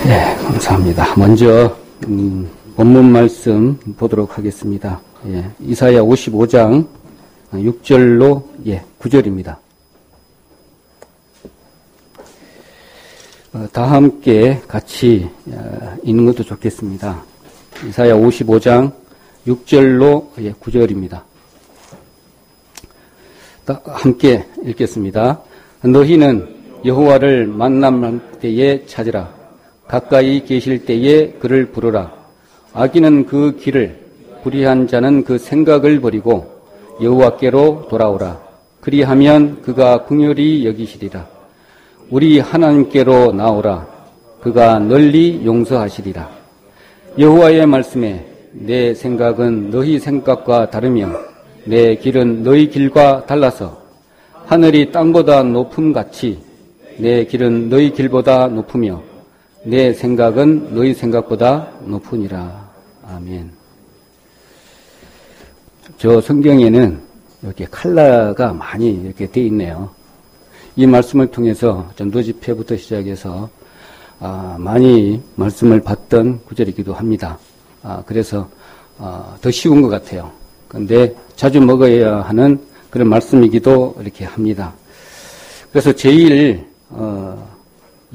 네, 감사합니다. 먼저 본문 말씀 보도록 하겠습니다. 예, 이사야 55장 6절로 9절입니다. 다 함께 같이 읽는 것도 좋겠습니다. 이사야 55장 6절로 9절입니다. 다 함께 읽겠습니다. 너희는 여호와를 만날 때에 찾으라. 가까이 계실 때에 그를 부르라. 악인은 그 길을, 불의한 자는 그 생각을 버리고 여호와께로 돌아오라. 그리하면 그가 긍휼히 여기시리라. 우리 하나님께로 나오라. 그가 널리 용서하시리라. 여호와의 말씀에 내 생각은 너희 생각과 다르며 내 길은 너희 길과 달라서 하늘이 땅보다 높음같이 내 길은 너희 길보다 높으며 내 생각은 너희 생각보다 높으니라. 아멘. 저 성경에는 이렇게 컬러가 많이 이렇게 되어 있네요. 이 말씀을 통해서 전도 집회부터 시작해서 많이 말씀을 받던 구절이기도 합니다. 그래서 더 쉬운 것 같아요. 그런데 자주 먹어야 하는 그런 말씀이기도 이렇게 합니다. 그래서 제일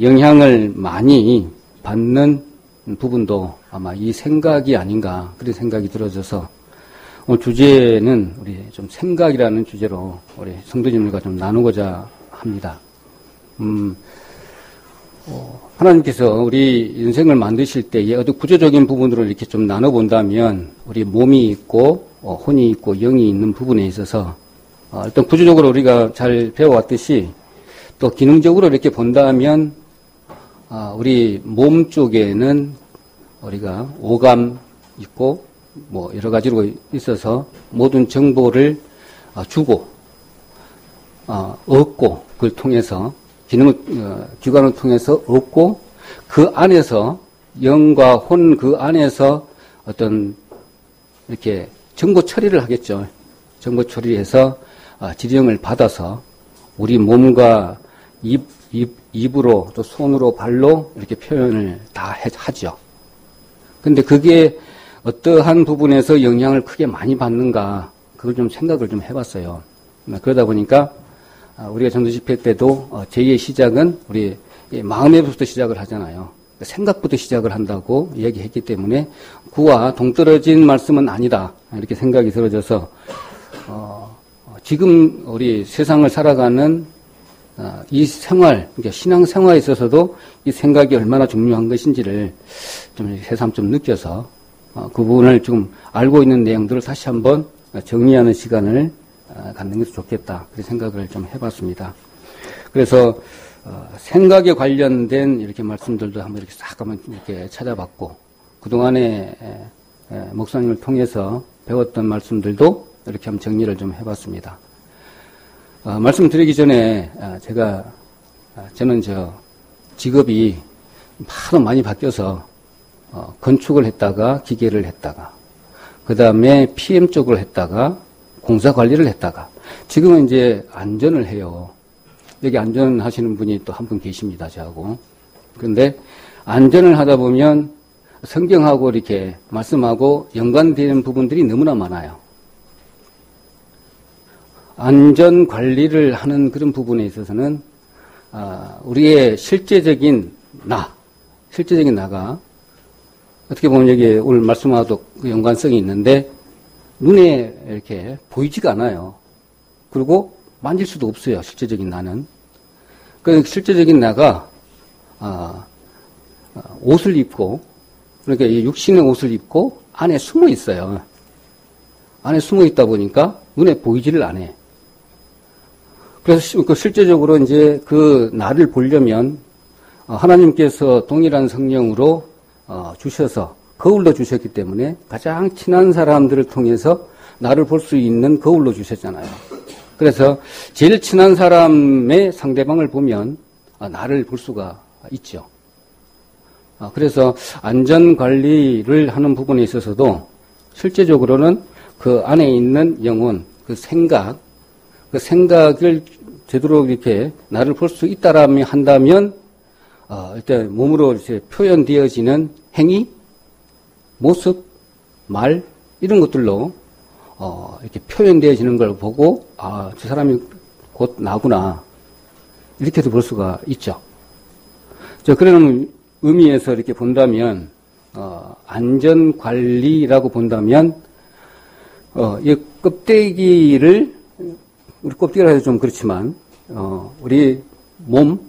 영향을 많이 받는 부분도 아마 이 생각이 아닌가 그런 생각이 들어져서 오늘 주제는 우리 좀 생각이라는 주제로 우리 성도님들과 좀 나누고자 합니다. 하나님께서 우리 인생을 만드실 때에 어떤 구조적인 부분으로 이렇게 좀 나눠본다면 우리 몸이 있고 혼이 있고 영이 있는 부분에 있어서 일단 구조적으로 우리가 잘 배워왔듯이 또 기능적으로 이렇게 본다면 우리 몸 쪽에는 우리가 오감 있고 뭐 여러 가지로 있어서 모든 정보를 주고 얻고 그걸 통해서 기관을 통해서 얻고 그 안에서 영과 혼 그 안에서 어떤 이렇게 정보 처리를 하겠죠. 정보 처리해서 지령을 받아서 우리 몸과 입으로 또 손으로 발로 이렇게 표현을 다 하죠. 근데 그게 어떠한 부분에서 영향을 크게 많이 받는가 그걸 좀 생각을 좀 해봤어요. 그러다 보니까 우리가 전도 집회 때도 제2의 시작은 우리 마음에부터 시작을 하잖아요. 생각부터 시작을 한다고 얘기했기 때문에 그와 동떨어진 말씀은 아니다 이렇게 생각이 들어져서 지금 우리 세상을 살아가는 이 생활, 그러니까 신앙 생활에 있어서도 이 생각이 얼마나 중요한 것인지를 좀 새삼 좀 느껴서 그 부분을 좀 알고 있는 내용들을 다시 한번 정리하는 시간을 갖는 것이 좋겠다. 그런 생각을 좀 해봤습니다. 그래서 생각에 관련된 이렇게 말씀들도 한번 이렇게 싹 한번 이렇게 찾아봤고 그동안에 목사님을 통해서 배웠던 말씀들도 이렇게 한번 정리를 좀 해봤습니다. 말씀드리기 전에 저는 직업이 하도 많이 바뀌어서 건축을 했다가 기계를 했다가 그 다음에 PM 쪽을 했다가 공사 관리를 했다가 지금은 이제 안전을 해요. 여기 안전하시는 분이 또 한 분 계십니다. 저하고. 그런데 안전을 하다 보면 성경하고 이렇게 말씀하고 연관되는 부분들이 너무나 많아요. 안전 관리를 하는 그런 부분에 있어서는 우리의 실제적인 나가 어떻게 보면 여기 오늘 말씀하고도 연관성이 있는데 눈에 이렇게 보이지가 않아요. 그리고 만질 수도 없어요. 실제적인 나는. 그 실제적인 나가 옷을 입고 그러니까 이 육신의 옷을 입고 안에 숨어 있어요. 안에 숨어 있다 보니까 눈에 보이지를 않아요. 그래서 실제적으로 이제 그 나를 보려면 하나님께서 동일한 성령으로 주셔서 거울로 주셨기 때문에 가장 친한 사람들을 통해서 나를 볼 수 있는 거울로 주셨잖아요. 그래서 제일 친한 사람의 상대방을 보면 나를 볼 수가 있죠. 그래서 안전관리를 하는 부분에 있어서도 실제적으로는 그 안에 있는 영혼, 그 생각을 제대로 이렇게 나를 볼 수 있다라면 한다면 일단 몸으로 이제 표현되어지는 행위, 모습, 말, 이런 것들로, 이렇게 표현되어지는 걸 보고, 저 사람이 곧 나구나. 이렇게도 볼 수가 있죠. 그런 의미에서 이렇게 본다면, 안전관리라고 본다면, 이 껍데기를, 우리 껍데기라 해서 좀 그렇지만, 우리 몸,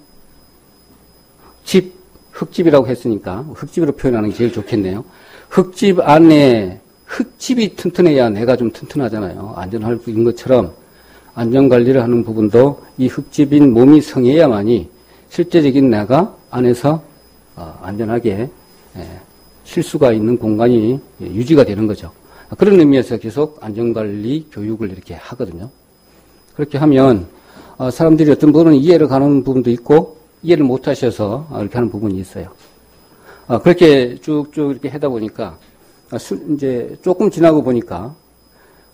집, 흙집이라고 했으니까, 흙집으로 표현하는 게 제일 좋겠네요. 흙집 안에, 흙집이 튼튼해야 내가 좀 튼튼하잖아요. 안전할 수 있는 것처럼, 안전관리를 하는 부분도 이 흙집인 몸이 성해야만이 실제적인 내가 안에서 안전하게 쉴 수가 있는 공간이 유지가 되는 거죠. 그런 의미에서 계속 안전관리 교육을 이렇게 하거든요. 그렇게 하면 사람들이 어떤 부분은 이해를 가는 부분도 있고 이해를 못 하셔서 이렇게 하는 부분이 있어요. 그렇게 쭉쭉 이렇게 하다 보니까 이제 조금 지나고 보니까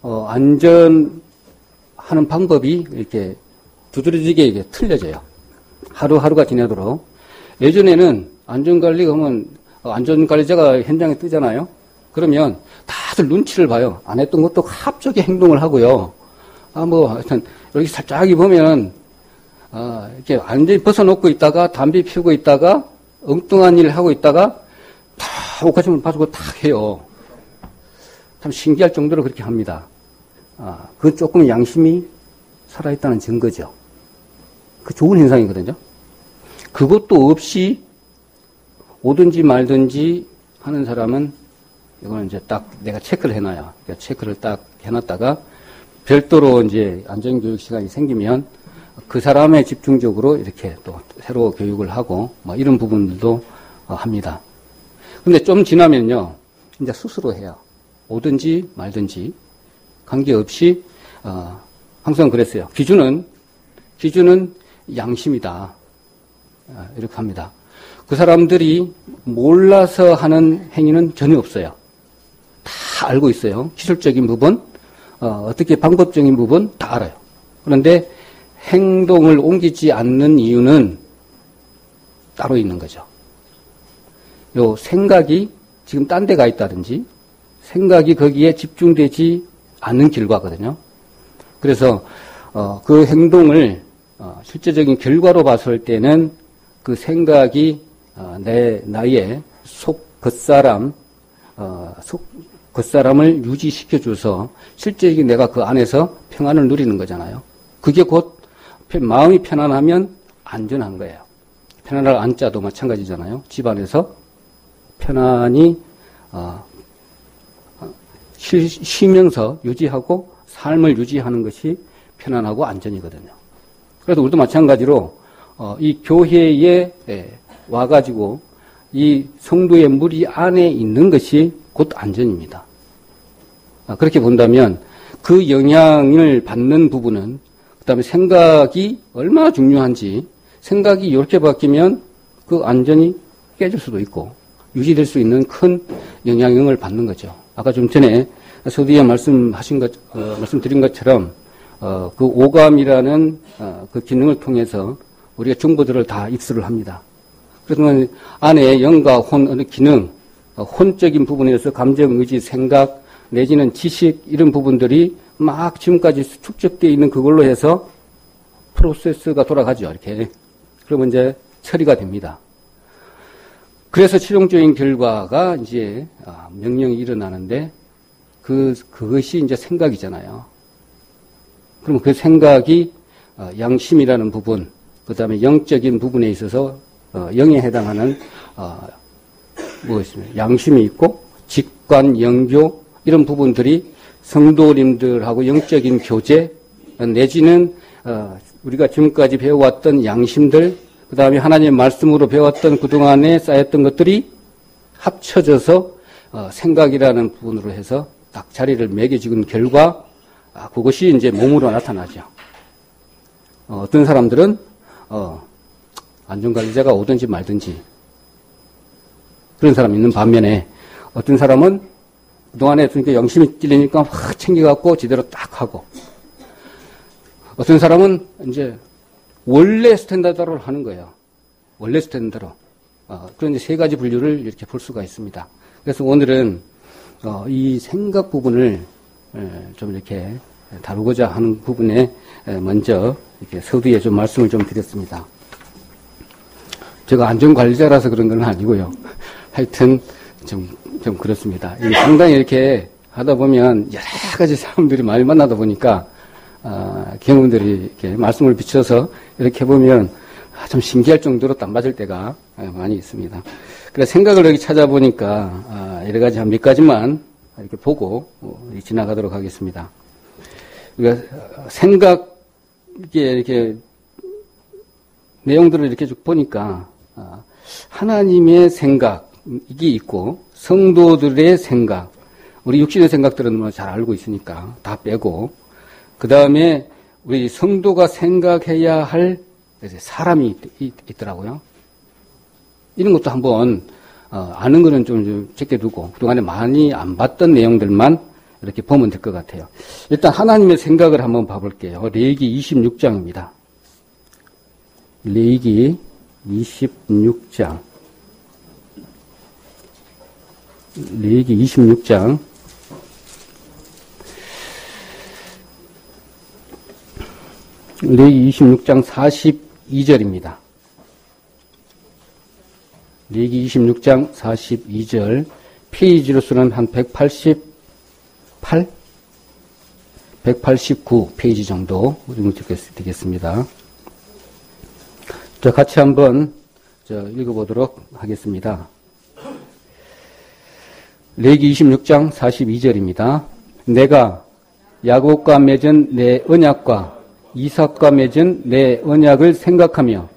안전하는 방법이 이렇게 두드러지게 이게 틀려져요. 하루하루가 지나도록. 예전에는 안전관리가 하면 안전관리자가 현장에 뜨잖아요. 그러면 다들 눈치를 봐요. 안 했던 것도 합적의 행동을 하고요. 하여튼 여기 살짝 보면 이렇게 완전히 벗어놓고 있다가 담배 피우고 있다가 엉뚱한 일을 하고 있다가 다 옷가짐을 봐주고 탁 해요. 참 신기할 정도로 그렇게 합니다. 그건 조금 양심이 살아있다는 증거죠. 그 좋은 현상이거든요. 그것도 없이 오든지 말든지 하는 사람은 이거는 이제 딱 내가 체크를 해놔요. 그러니까 체크를 딱 해놨다가 별도로 이제 안전교육 시간이 생기면 그 사람의 집중적으로 이렇게 또 새로 교육을 하고 뭐 이런 부분들도 합니다. 근데 좀 지나면요. 이제 스스로 해요. 오든지 말든지 관계없이 항상 그랬어요. 기준은 양심이다. 이렇게 합니다. 그 사람들이 몰라서 하는 행위는 전혀 없어요. 다 알고 있어요. 기술적인 부분, 어떻게 방법적인 부분 다 알아요. 그런데 행동을 옮기지 않는 이유는 따로 있는 거죠. 요 생각이 지금 딴 데 가 있다든지 생각이 거기에 집중되지 않는 결과거든요. 그래서 그 행동을 실제적인 결과로 봤을 때는 그 생각이 내 나의 겉사람을 유지시켜줘서 실제적인 내가 그 안에서 평안을 누리는 거잖아요. 그게 곧 마음이 편안하면 안전한 거예요. 편안할 안자도 마찬가지잖아요. 집안에서 편안히 쉬면서 유지하고 삶을 유지하는 것이 편안하고 안전이거든요. 그래서 우리도 마찬가지로 이 교회에 와가지고 이 성도의 무리 안에 있는 것이 곧 안전입니다. 그렇게 본다면 그 영향을 받는 부분은 그다음에 생각이 얼마나 중요한지 생각이 이렇게 바뀌면 그 안전이 깨질 수도 있고 유지될 수 있는 큰 영향을 받는 거죠. 아까 좀 전에 서두에 말씀드린 것처럼 그 오감이라는 그 기능을 통해서 우리가 정보들을 다 입수를 합니다. 그러면 안에 영과 혼 어느 기능, 혼적인 부분에서 감정, 의지, 생각 내지는 지식 이런 부분들이 막 지금까지 축적되어 있는 그걸로 해서 프로세스가 돌아가죠. 이렇게. 그러면 이제 처리가 됩니다. 그래서 최종적인 결과가 이제 명령이 일어나는데 그것이 이제 생각이잖아요. 그럼 그 생각이 양심이라는 부분, 그 다음에 영적인 부분에 있어서 영에 해당하는 무엇입니까? 양심이 있고 직관, 영교 이런 부분들이 성도님들하고 영적인 교제 내지는 우리가 지금까지 배워왔던 양심들 그 다음에 하나님의 말씀으로 배웠던 그동안에 쌓였던 것들이 합쳐져서 생각이라는 부분으로 해서 딱 자리를 매겨지는 결과 그것이 이제 몸으로 나타나죠. 어떤 사람들은 안전관리자가 오든지 말든지 그런 사람이 있는 반면에 어떤 사람은 그동안에 그러니까 영심이 찔리니까 확 챙겨갖고 제대로 딱 하고 어떤 사람은 이제 원래 스탠다드로 하는 거예요. 원래 스탠더로 그런 세 가지 분류를 이렇게 볼 수가 있습니다. 그래서 오늘은 이 생각 부분을 좀 이렇게 다루고자 하는 부분에 먼저 이렇게 서두에 좀 말씀을 좀 드렸습니다. 제가 안전관리자라서 그런 건 아니고요. 하여튼 좀 그렇습니다. 상당히 이렇게 하다 보면 여러 가지 사람들이 많이 만나다 보니까 경험들이 이렇게 말씀을 비춰서 이렇게 보면 좀 신기할 정도로 딱 맞을 때가 많이 있습니다. 그래서 생각을 여기 찾아보니까 여러 가지 한 몇 가지만 이렇게 보고 지나가도록 하겠습니다. 그러니까 생각에 이렇게 내용들을 이렇게 쭉 보니까 하나님의 생각이 있고 성도들의 생각, 우리 육신의 생각들은 뭐 잘 알고 있으니까 다 빼고 그 다음에 우리 성도가 생각해야 할 사람이 있더라고요. 이런 것도 한번 아는 거는 좀 제껴두고 그동안에 많이 안 봤던 내용들만 이렇게 보면 될 것 같아요. 일단 하나님의 생각을 한번 봐볼게요. 레위기 26장입니다. 레위기 26장. 레위기 26장. 레위기 26장 42절입니다. 레위기 26장 42절. 페이지로서는 한 189 페이지 정도 되겠습니다. 자, 같이 한번 읽어보도록 하겠습니다. 레위기 26장 42절입니다. 내가 야곱과 맺은 내 언약과 이삭과 맺은 내 언약을 생각하며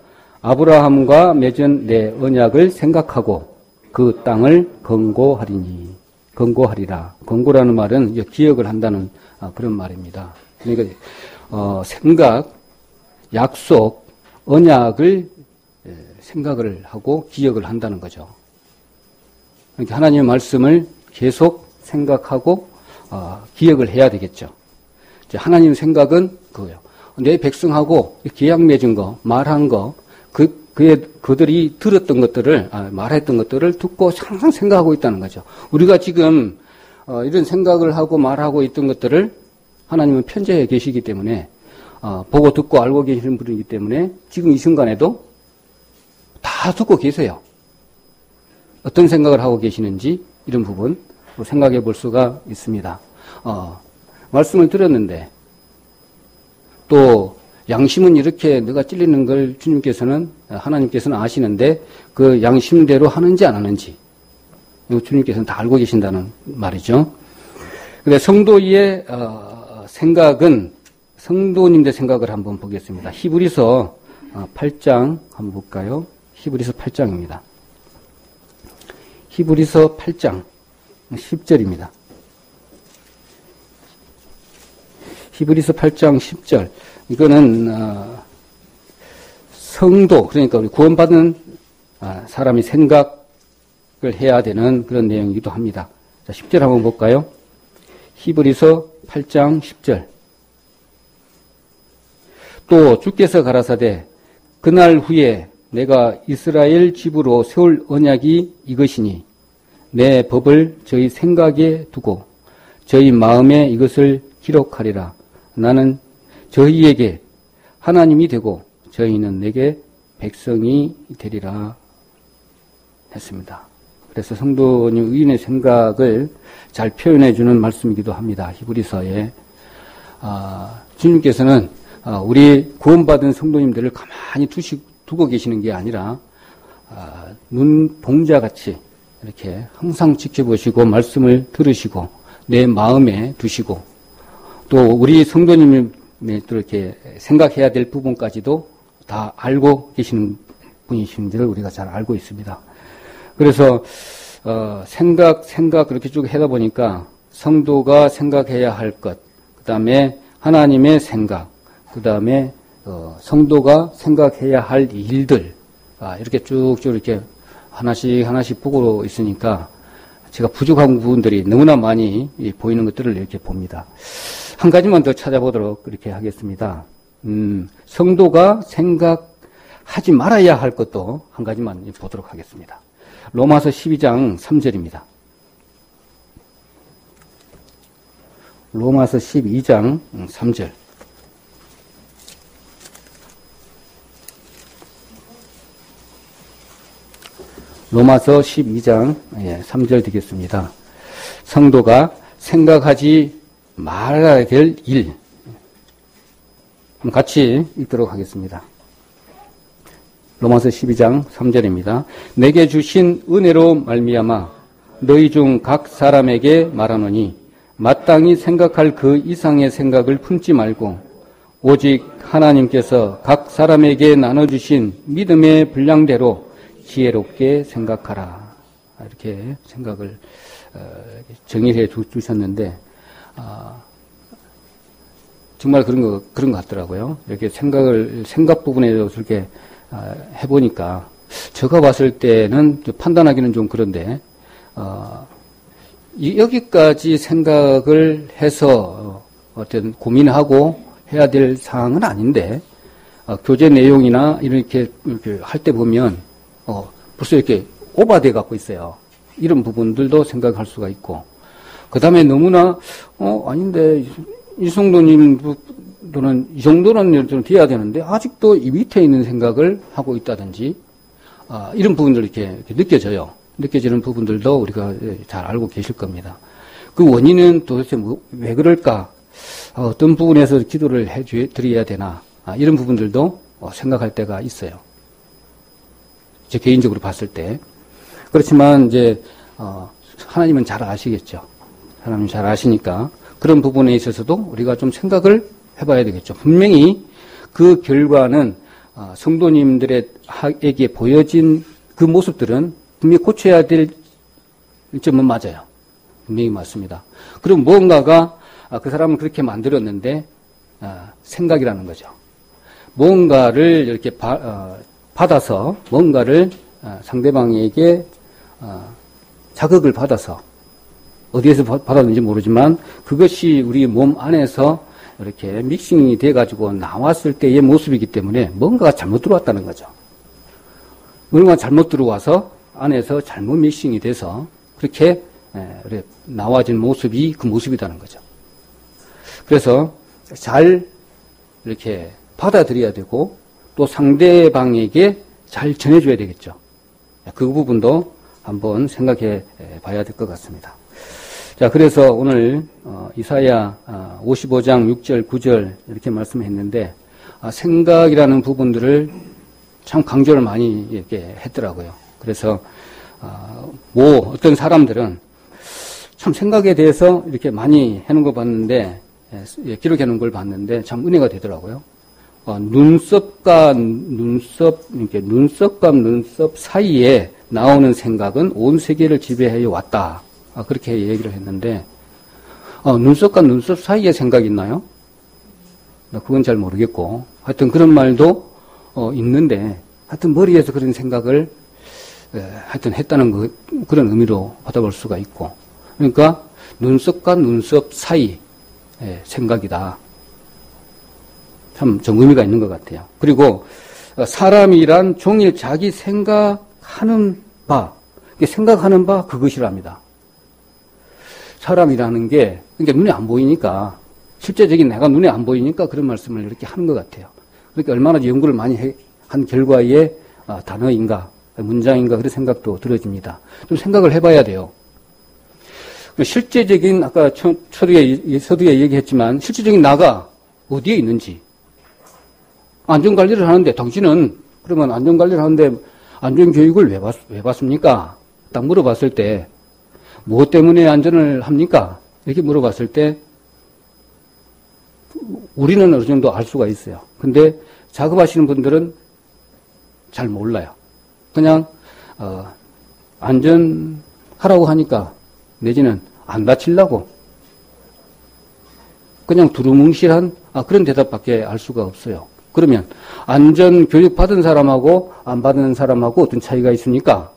아브라함과 맺은 내 언약을 생각하고 그 땅을 권고하리라. 권고라는 말은 기억을 한다는 그런 말입니다. 그러니까 생각, 약속, 언약을 생각을 하고 기억을 한다는 거죠. 그러니까 하나님의 말씀을 계속 생각하고 기억을 해야 되겠죠. 하나님의 생각은 그거예요. 내 백성하고 계약 맺은 거, 말한 거, 그들이 들었던 것들을, 말했던 것들을 듣고 항상 생각하고 있다는 거죠. 우리가 지금, 이런 생각을 하고 말하고 있던 것들을 하나님은 편재해 계시기 때문에, 보고 듣고 알고 계시는 분이기 때문에 지금 이 순간에도 다 듣고 계세요. 어떤 생각을 하고 계시는지 이런 부분 생각해 볼 수가 있습니다. 말씀을 드렸는데, 또, 양심은 이렇게 내가 찔리는 걸 하나님께서는 아시는데 그 양심대로 하는지 안 하는지 주님께서는 다 알고 계신다는 말이죠. 근데 성도의 생각은 성도님들 생각을 한번 보겠습니다. 히브리서 8장 한번 볼까요? 히브리서 8장입니다. 히브리서 8장 10절입니다. 히브리서 8장 10절. 이거는 성도, 그러니까 우리 구원받은 사람이 생각을 해야 되는 그런 내용이기도 합니다. 자, 10절 한번 볼까요? 히브리서 8장 10절. 또 주께서 가라사대 그날 후에 내가 이스라엘 집으로 세울 언약이 이것이니 내 법을 저희 생각에 두고 저희 마음에 이것을 기록하리라. 나는 저희에게 하나님이 되고 저희는 내게 백성이 되리라 했습니다. 그래서 성도님 의인의 생각을 잘 표현해 주는 말씀이기도 합니다. 히브리서에 주님께서는 우리 구원받은 성도님들을 가만히 두고 계시는 게 아니라 눈봉자같이 이렇게 항상 지켜보시고 말씀을 들으시고 내 마음에 두시고 또 우리 성도님을 이렇게 생각해야 될 부분까지도 다 알고 계시는 분이신지를 우리가 잘 알고 있습니다. 그래서 생각 그렇게 쭉 하다 보니까 성도가 생각해야 할 것, 그 다음에 하나님의 생각, 그 다음에 성도가 생각해야 할 일들 이렇게 쭉쭉 이렇게 하나씩 보고 있으니까 제가 부족한 부분들이 너무나 많이 보이는 것들을 이렇게 봅니다. 한 가지만 더 찾아보도록 그렇게 하겠습니다. 성도가 생각해야 하지 말아야 할 것도 한 가지만 보도록 하겠습니다. 로마서 12장 3절입니다. 로마서 12장 3절. 로마서 12장 3절 되겠습니다. 성도가 생각하지 말아야 될 일. 같이 읽도록 하겠습니다. 로마서 12장 3절입니다. 내게 주신 은혜로 말미암아 너희 중 각 사람에게 말하노니 마땅히 생각할 그 이상의 생각을 품지 말고 오직 하나님께서 각 사람에게 나눠주신 믿음의 분량대로 지혜롭게 생각하라. 이렇게 생각을 정의해 주셨는데 정말 그런 것 같더라고요. 이렇게 생각 부분에서 이렇게 해보니까 제가 봤을 때는 판단하기는 좀 그런데 여기까지 생각을 해서 어떤 고민하고 해야 될 사항은 아닌데 교재 내용이나 이렇게 할 때 보면 벌써 이렇게 오버돼 갖고 있어요. 이런 부분들도 생각할 수가 있고 그 다음에 너무나 아닌데 이성도님은 이 정도는 좀 돼야 되는데 아직도 이 밑에 있는 생각을 하고 있다든지 이런 부분들이 이렇게 느껴져요. 느껴지는 부분들도 우리가 잘 알고 계실 겁니다. 그 원인은 도대체 왜 그럴까? 어떤 부분에서 기도를 드려야 되나? 이런 부분들도 생각할 때가 있어요. 제 개인적으로 봤을 때. 그렇지만 이제 하나님은 잘 아시겠죠. 하나님 잘 아시니까 그런 부분에 있어서도 우리가 좀 생각을 해봐야 되겠죠. 분명히 그 결과는 성도님들에게 보여진 그 모습들은 분명히 고쳐야 될 점은 맞아요. 분명히 맞습니다. 그럼 무언가가 그 사람은 그렇게 만들었는데 생각이라는 거죠. 뭔가를 이렇게 받아서 뭔가를 상대방에게 자극을 받아서 어디에서 받았는지 모르지만 그것이 우리 몸 안에서 이렇게 믹싱이 돼가지고 나왔을 때의 모습이기 때문에 뭔가가 잘못 들어왔다는 거죠. 뭔가가 잘못 들어와서 안에서 잘못 믹싱이 돼서 그렇게 나와진 모습이 그 모습이라는 거죠. 그래서 잘 이렇게 받아들여야 되고 또 상대방에게 잘 전해줘야 되겠죠. 그 부분도 한번 생각해 봐야 될 것 같습니다. 자, 그래서 오늘 이사야 55장 6절 9절 이렇게 말씀했는데 생각이라는 부분들을 참 강조를 많이 이렇게 했더라고요. 그래서 어떤 사람들은 참 생각에 대해서 이렇게 많이 해놓은 거 봤는데 기록해 놓은 걸 봤는데 참 은혜가 되더라고요. 눈썹과 눈썹 사이에 나오는 생각은 온 세계를 지배해 왔다. 그렇게 얘기를 했는데 눈썹과 눈썹 사이에 생각이 있나요? 그건 잘 모르겠고 하여튼 그런 말도 있는데 하여튼 머리에서 그런 생각을 하여튼 했다는 그런 의미로 받아볼 수가 있고 그러니까 눈썹과 눈썹 사이 생각이다. 참 좀 의미가 있는 것 같아요. 그리고 사람이란 종일 자기 생각하는 바 그것이랍니다. 사람이라는 게 그러니까 눈에 안 보이니까 실제적인 내가 눈에 안 보이니까 그런 말씀을 이렇게 하는 것 같아요. 그러니까 얼마나 연구를 많이 한 결과의 단어인가 문장인가 그런 생각도 들어집니다. 좀 생각을 해봐야 돼요. 실제적인 아까 서두에 얘기했지만 실제적인 나가 어디에 있는지 안전관리를 하는데 당신은 그러면 안전관리를 하는데 안전교육을 왜 받습니까? 딱 물어봤을 때 무엇 때문에 안전을 합니까? 이렇게 물어봤을 때 우리는 어느 정도 알 수가 있어요. 근데 작업하시는 분들은 잘 몰라요. 그냥 안전하라고 하니까 내지는 안 다치려고 그냥 두루뭉실한 그런 대답밖에 알 수가 없어요. 그러면 안전교육 받은 사람하고 안 받은 사람하고 어떤 차이가 있습니까?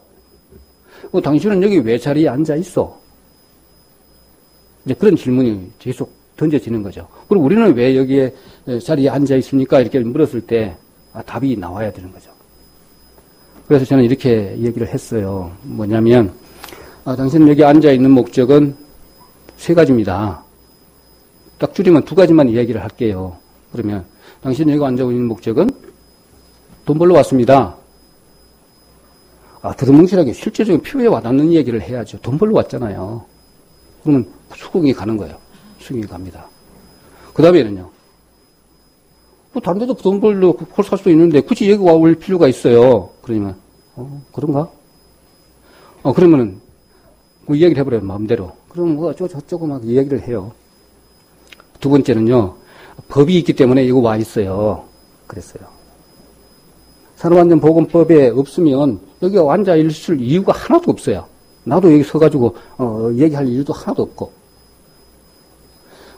당신은 여기 왜 자리에 앉아 있어? 이제 그런 질문이 계속 던져지는 거죠. 그리고 우리는 왜 여기에 자리에 앉아 있습니까? 이렇게 물었을 때 답이 나와야 되는 거죠. 그래서 저는 이렇게 얘기를 했어요. 뭐냐면, 당신 여기 앉아있는 목적은 세 가지입니다. 딱 줄이면 두 가지만 이야기를 할게요. 그러면, 당신 여기 앉아있는 목적은 돈 벌러 왔습니다. 두루뭉실하게 실제적인 표에 와닿는 얘기를 해야죠. 돈 벌러 왔잖아요. 그러면 수긍이 가는 거예요. 수긍이 갑니다. 그 다음에는요. 다른 데도 돈 벌러 홀 살 수도 있는데 굳이 여기 올 필요가 있어요. 그러면, 그런가? 그러면은, 그 이야기를 해버려요. 마음대로. 그럼 저쩌고 막 이야기를 해요. 두 번째는요. 법이 있기 때문에 이거 와 있어요. 그랬어요. 산업안전보건법에 없으면 여기 앉아 있을 이유가 하나도 없어요. 나도 여기 서가지고 얘기할 이유도 하나도 없고.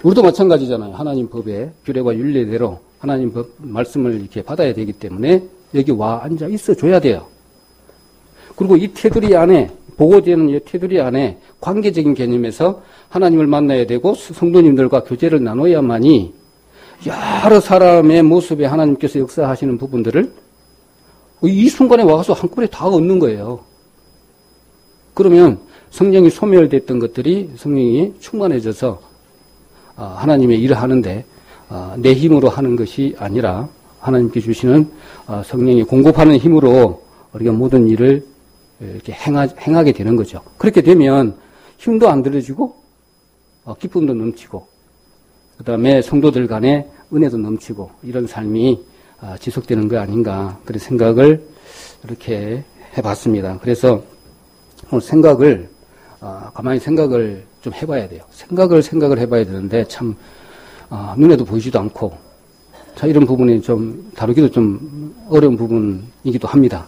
우리도 마찬가지잖아요. 하나님 법의 규례와 윤리대로 하나님 법 말씀을 이렇게 받아야 되기 때문에 여기 와 앉아 있어 줘야 돼요. 그리고 이 테두리 안에 보고되는 이 테두리 안에 관계적인 개념에서 하나님을 만나야 되고 성도님들과 교제를 나눠야만이 여러 사람의 모습에 하나님께서 역사하시는 부분들을 이 순간에 와서 한꺼번에 다 얻는 거예요. 그러면 성령이 소멸됐던 것들이 성령이 충만해져서 하나님의 일을 하는데 내 힘으로 하는 것이 아니라 하나님께 주시는 성령이 공급하는 힘으로 우리가 모든 일을 이렇게 행하게 되는 거죠. 그렇게 되면 힘도 안 들어지고 기쁨도 넘치고 그 다음에 성도들 간에 은혜도 넘치고 이런 삶이 지속되는 거 아닌가 그런 생각을 이렇게 해봤습니다. 그래서 오늘 생각을 가만히 생각을 좀 해봐야 돼요. 생각을 해봐야 되는데 참 눈에도 보이지도 않고 자 이런 부분이 좀 다루기도 좀 어려운 부분이기도 합니다.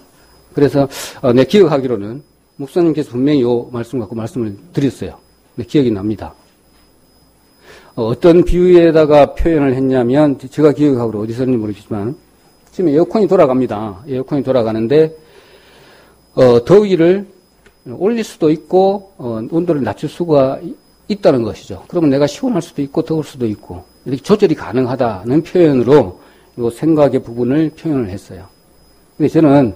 그래서 내 기억하기로는 목사님께서 분명히 이 말씀 갖고 말씀을 드렸어요. 내 기억이 납니다. 어떤 비유에다가 표현을 했냐면 제가 기억하기로 어디서는지 모르겠지만 지금 에어컨이 돌아갑니다. 에어컨이 돌아가는데 더위를 올릴 수도 있고 온도를 낮출 수가 있다는 것이죠. 그러면 내가 시원할 수도 있고 더울 수도 있고 이렇게 조절이 가능하다는 표현으로 이 생각의 부분을 표현을 했어요. 근데 저는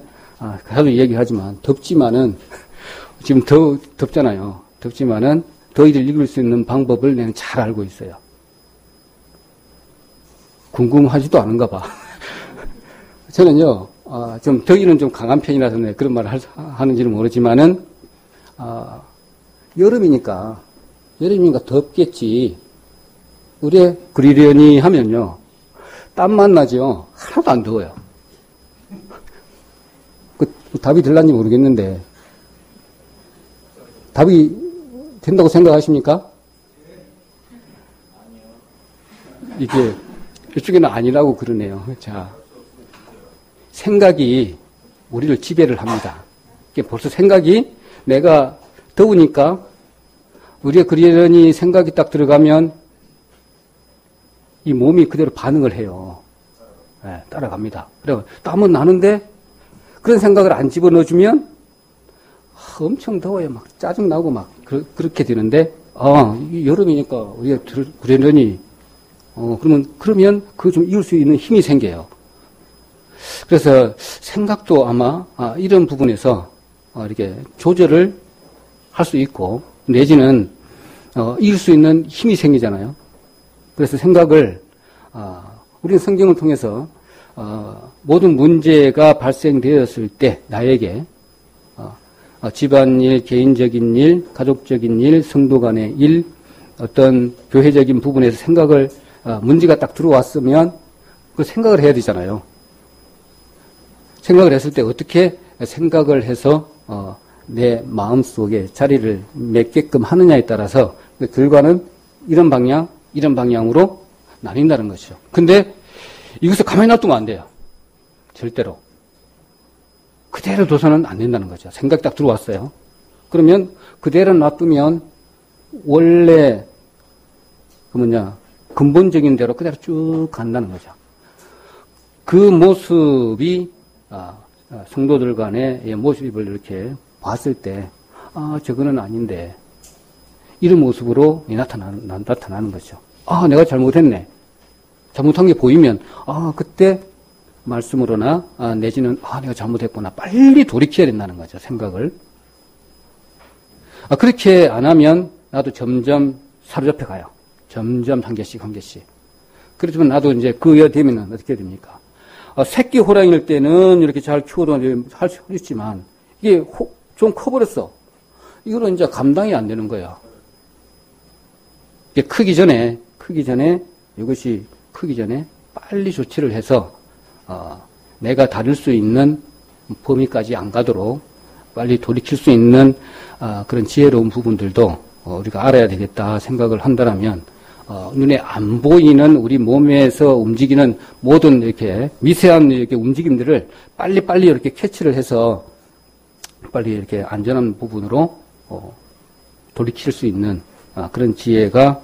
자주 얘기하지만 덥지만은 지금 덥잖아요. 덥지만은 더위를 이길 수 있는 방법을 내가 잘 알고 있어요. 궁금하지도 않은가 봐. 저는요, 좀 더위는 좀 강한 편이라서 그런 말을 하는지는 모르지만은 여름이니까 덥겠지. 우리 그리려니 하면요, 땀만 나죠. 하나도 안 더워요. 답이 될란지 모르겠는데 답이 된다고 생각하십니까? 이게 이쪽에는 아니라고 그러네요. 자, 생각이 우리를 지배를 합니다. 이게 벌써 생각이 내가 더우니까 우리가 그러려니 생각이 딱 들어가면 이 몸이 그대로 반응을 해요. 네, 따라갑니다. 그래 땀은 나는데 그런 생각을 안 집어넣어주면 엄청 더워요. 막 짜증나고 막 그렇게 되는데 여름이니까 우리가 그러려니 그러면 그거 좀 이을 수 있는 힘이 생겨요. 그래서 생각도 아마 이런 부분에서 이렇게 조절을 할 수 있고 내지는 이을 수 있는 힘이 생기잖아요. 그래서 생각을 우리는 성경을 통해서 모든 문제가 발생되었을 때 나에게 집안일, 개인적인 일, 가족적인 일, 성도 간의 일, 어떤 교회적인 부분에서 생각을 문제가 딱 들어왔으면 그 생각을 해야 되잖아요. 생각을 했을 때 어떻게 생각을 해서 내 마음속에 자리를 맺게끔 하느냐에 따라서 그 결과는 이런 방향, 이런 방향으로 나뉜다는 것이죠. 근데 이것을 가만히 놔두면 안 돼요. 절대로. 그대로 둬서는 안 된다는 거죠. 생각이 딱 들어왔어요. 그러면 그대로 놔두면 원래 근본적인 대로 그대로 쭉 간다는 거죠. 그 모습이 성도들 간의 모습을 이렇게 봤을 때 저거는 아닌데 이런 모습으로 나타나는 거죠. 내가 잘못했네. 잘못한 게 보이면 그때 말씀으로나 내지는 내가 잘못했구나 빨리 돌이켜야 된다는 거죠. 생각을. 그렇게 안 하면 나도 점점 사로잡혀 가요. 점점 한 개씩 한 개씩. 그렇지만 나도 이제 그여 되면 어떻게 됩니까? 새끼 호랑이일 때는 이렇게 잘 키워도 할 수 있지만 이게 좀 커버렸어. 이거는 이제 감당이 안 되는 거야. 이게 이것이 크기 전에 빨리 조치를 해서 내가 다룰 수 있는 범위까지 안 가도록 빨리 돌이킬 수 있는 그런 지혜로운 부분들도 우리가 알아야 되겠다 생각을 한다면 눈에 안 보이는 우리 몸에서 움직이는 모든 이렇게 미세한 이렇게 움직임들을 빨리 이렇게 캐치를 해서 빨리 이렇게 안전한 부분으로 돌이킬 수 있는 그런 지혜가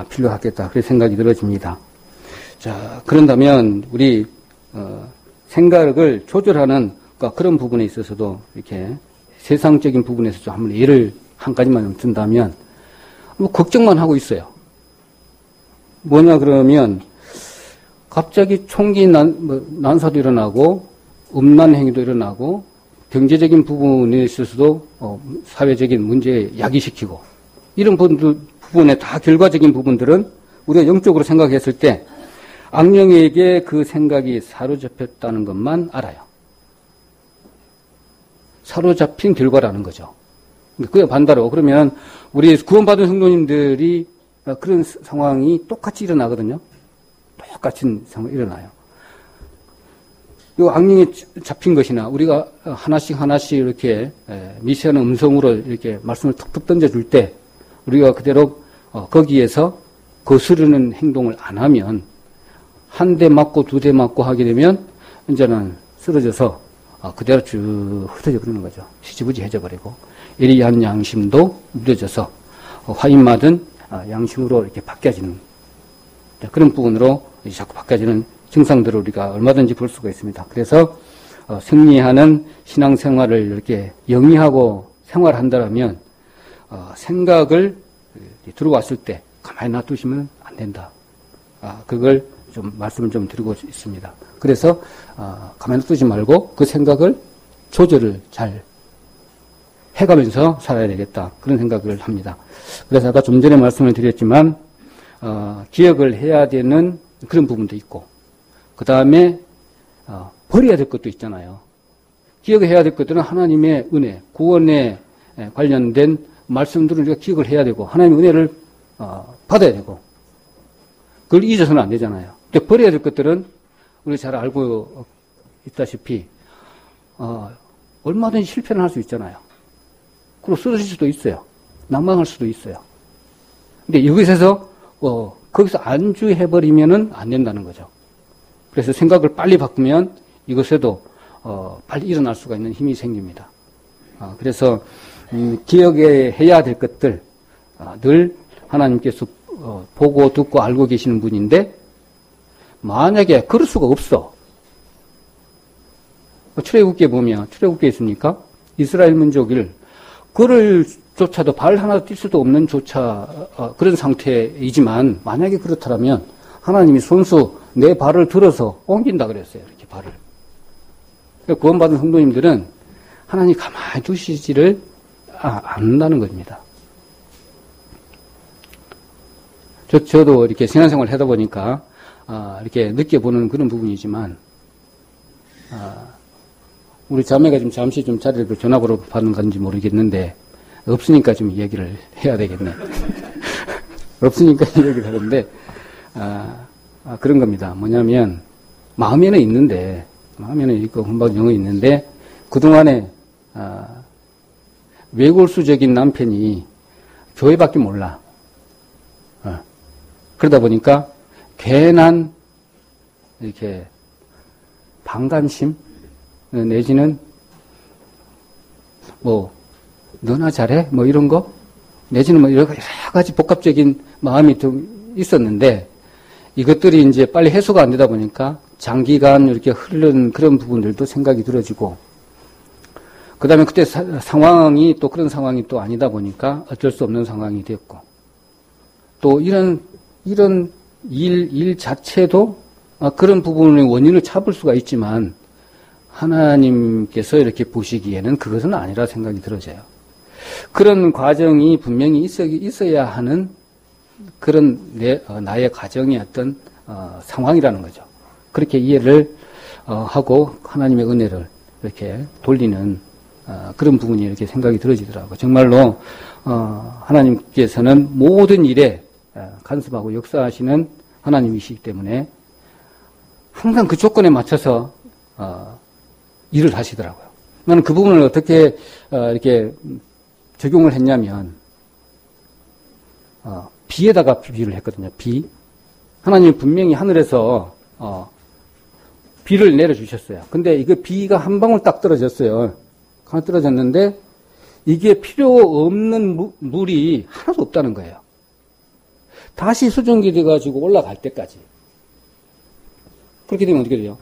필요하겠다 그런 생각이 들어집니다. 자, 그런다면 우리 생각을 조절하는 그런 부분에 있어서도 이렇게 세상적인 부분에서 좀 한번 예를 한 가지만 든다면 뭐 걱정만 하고 있어요. 뭐냐 그러면 갑자기 총기 난사도 일어나고 음란 행위도 일어나고 경제적인 부분에 있어서도 사회적인 문제에 야기시키고 이런 부분에 다 결과적인 부분들은 우리가 영적으로 생각했을 때 악령에게 그 생각이 사로잡혔다는 것만 알아요. 사로잡힌 결과라는 거죠. 그게 반대로 그러면 우리 구원받은 성도님들이 그런 상황이 똑같이 일어나거든요. 똑같은 상황이 일어나요. 이 악령이 잡힌 것이나 우리가 하나씩 이렇게 미세한 음성으로 이렇게 말씀을 툭툭 던져줄 때 우리가 그대로 거기에서 거스르는 행동을 안 하면 한 대 맞고 두 대 맞고 하게 되면 이제는 쓰러져서 그대로 쭉 흩어져 버리는 거죠. 시지부지해져 버리고 예리한 양심도 무뎌져서 화인맞은 양심으로 이렇게 바뀌어지는 그런 부분으로 자꾸 바뀌어지는 증상들을 우리가 얼마든지 볼 수가 있습니다. 그래서 승리하는 신앙생활을 이렇게 영위하고 생활한다면 생각을 들어왔을 때 가만히 놔두시면 안 된다. 그걸 좀 말씀을 좀 드리고 있습니다. 그래서 가만히 놔두지 말고 그 생각을 조절을 잘 해가면서 살아야 되겠다. 그런 생각을 합니다. 그래서 아까 좀 전에 말씀을 드렸지만 기억을 해야 되는 그런 부분도 있고 그 다음에 버려야 될 것도 있잖아요. 기억해야 될 것들은 하나님의 은혜, 구원에 관련된 말씀들을 우리가 기억을 해야 되고 하나님의 은혜를 받아야 되고 그걸 잊어서는 안 되잖아요. 근데 버려야 될 것들은 우리 잘 알고 있다시피 얼마든지 실패는 할 수 있잖아요. 그리고 쓰러질 수도 있어요. 낭망할 수도 있어요. 근데 여기서 거기서 안주해버리면은 안 된다는 거죠. 그래서 생각을 빨리 바꾸면 이것에도 빨리 일어날 수가 있는 힘이 생깁니다. 그래서 기억해야 될 것들 늘 하나님께서 보고 듣고 알고 계시는 분인데 만약에 그럴 수가 없어. 출애굽기에 보면 출애굽기에 있습니까? 이스라엘 민족을 그를 조차도 발 하나 뛸 수도 없는 그런 상태이지만 만약에 그렇다면 하나님이 손수 내 발을 들어서 옮긴다 그랬어요. 이렇게 발을. 구원받은 성도님들은 하나님 가만히 두시지를 않는다는 겁니다. 저도 이렇게 신앙생활을 하다 보니까 이렇게 느껴보는 그런 부분이지만 우리 자매가 지금 잠시 좀 자리를 전화번호 받는 건지 모르겠는데 없으니까 좀 얘기를 해야 되겠네. 없으니까 얘기를 하는데 그런 겁니다. 뭐냐면 마음에는 있고 금방 영어 있는데 그동안에 외골수적인 남편이 교회밖에 몰라. 그러다 보니까 괜한 이렇게 반감심 내지는 뭐 너나 잘해 뭐 이런 거 내지는 뭐 여러 가지 복합적인 마음이 좀 있었는데 이것들이 이제 빨리 해소가 안 되다 보니까 장기간 이렇게 흐르는 그런 부분들도 생각이 들어지고 그 다음에 그때 상황이 또 그런 상황이 또 아니다 보니까 어쩔 수 없는 상황이 됐고 또 이런 일 자체도 그런 부분의 원인을 찾을 수가 있지만 하나님께서 이렇게 보시기에는 그것은 아니라 생각이 들어져요. 그런 과정이 분명히 있어야 하는 그런 나의 가정의 어떤 상황이라는 거죠. 그렇게 이해를 하고 하나님의 은혜를 이렇게 돌리는 그런 부분이 이렇게 생각이 들어지더라고요. 정말로 하나님께서는 모든 일에 간섭하고 역사하시는 하나님이시기 때문에 항상 그 조건에 맞춰서 일을 하시더라고요. 나는 그 부분을 어떻게 이렇게 적용을 했냐면 비에다가 비유를 했거든요. 비. 하나님이 분명히 하늘에서 비를 내려주셨어요. 근데 이거 비가 한 방울 딱 떨어졌어요. 하나 떨어졌는데 이게 필요 없는 물이 하나도 없다는 거예요. 다시 수증기 돼가지고 올라갈 때까지. 그렇게 되면 어떻게 돼요?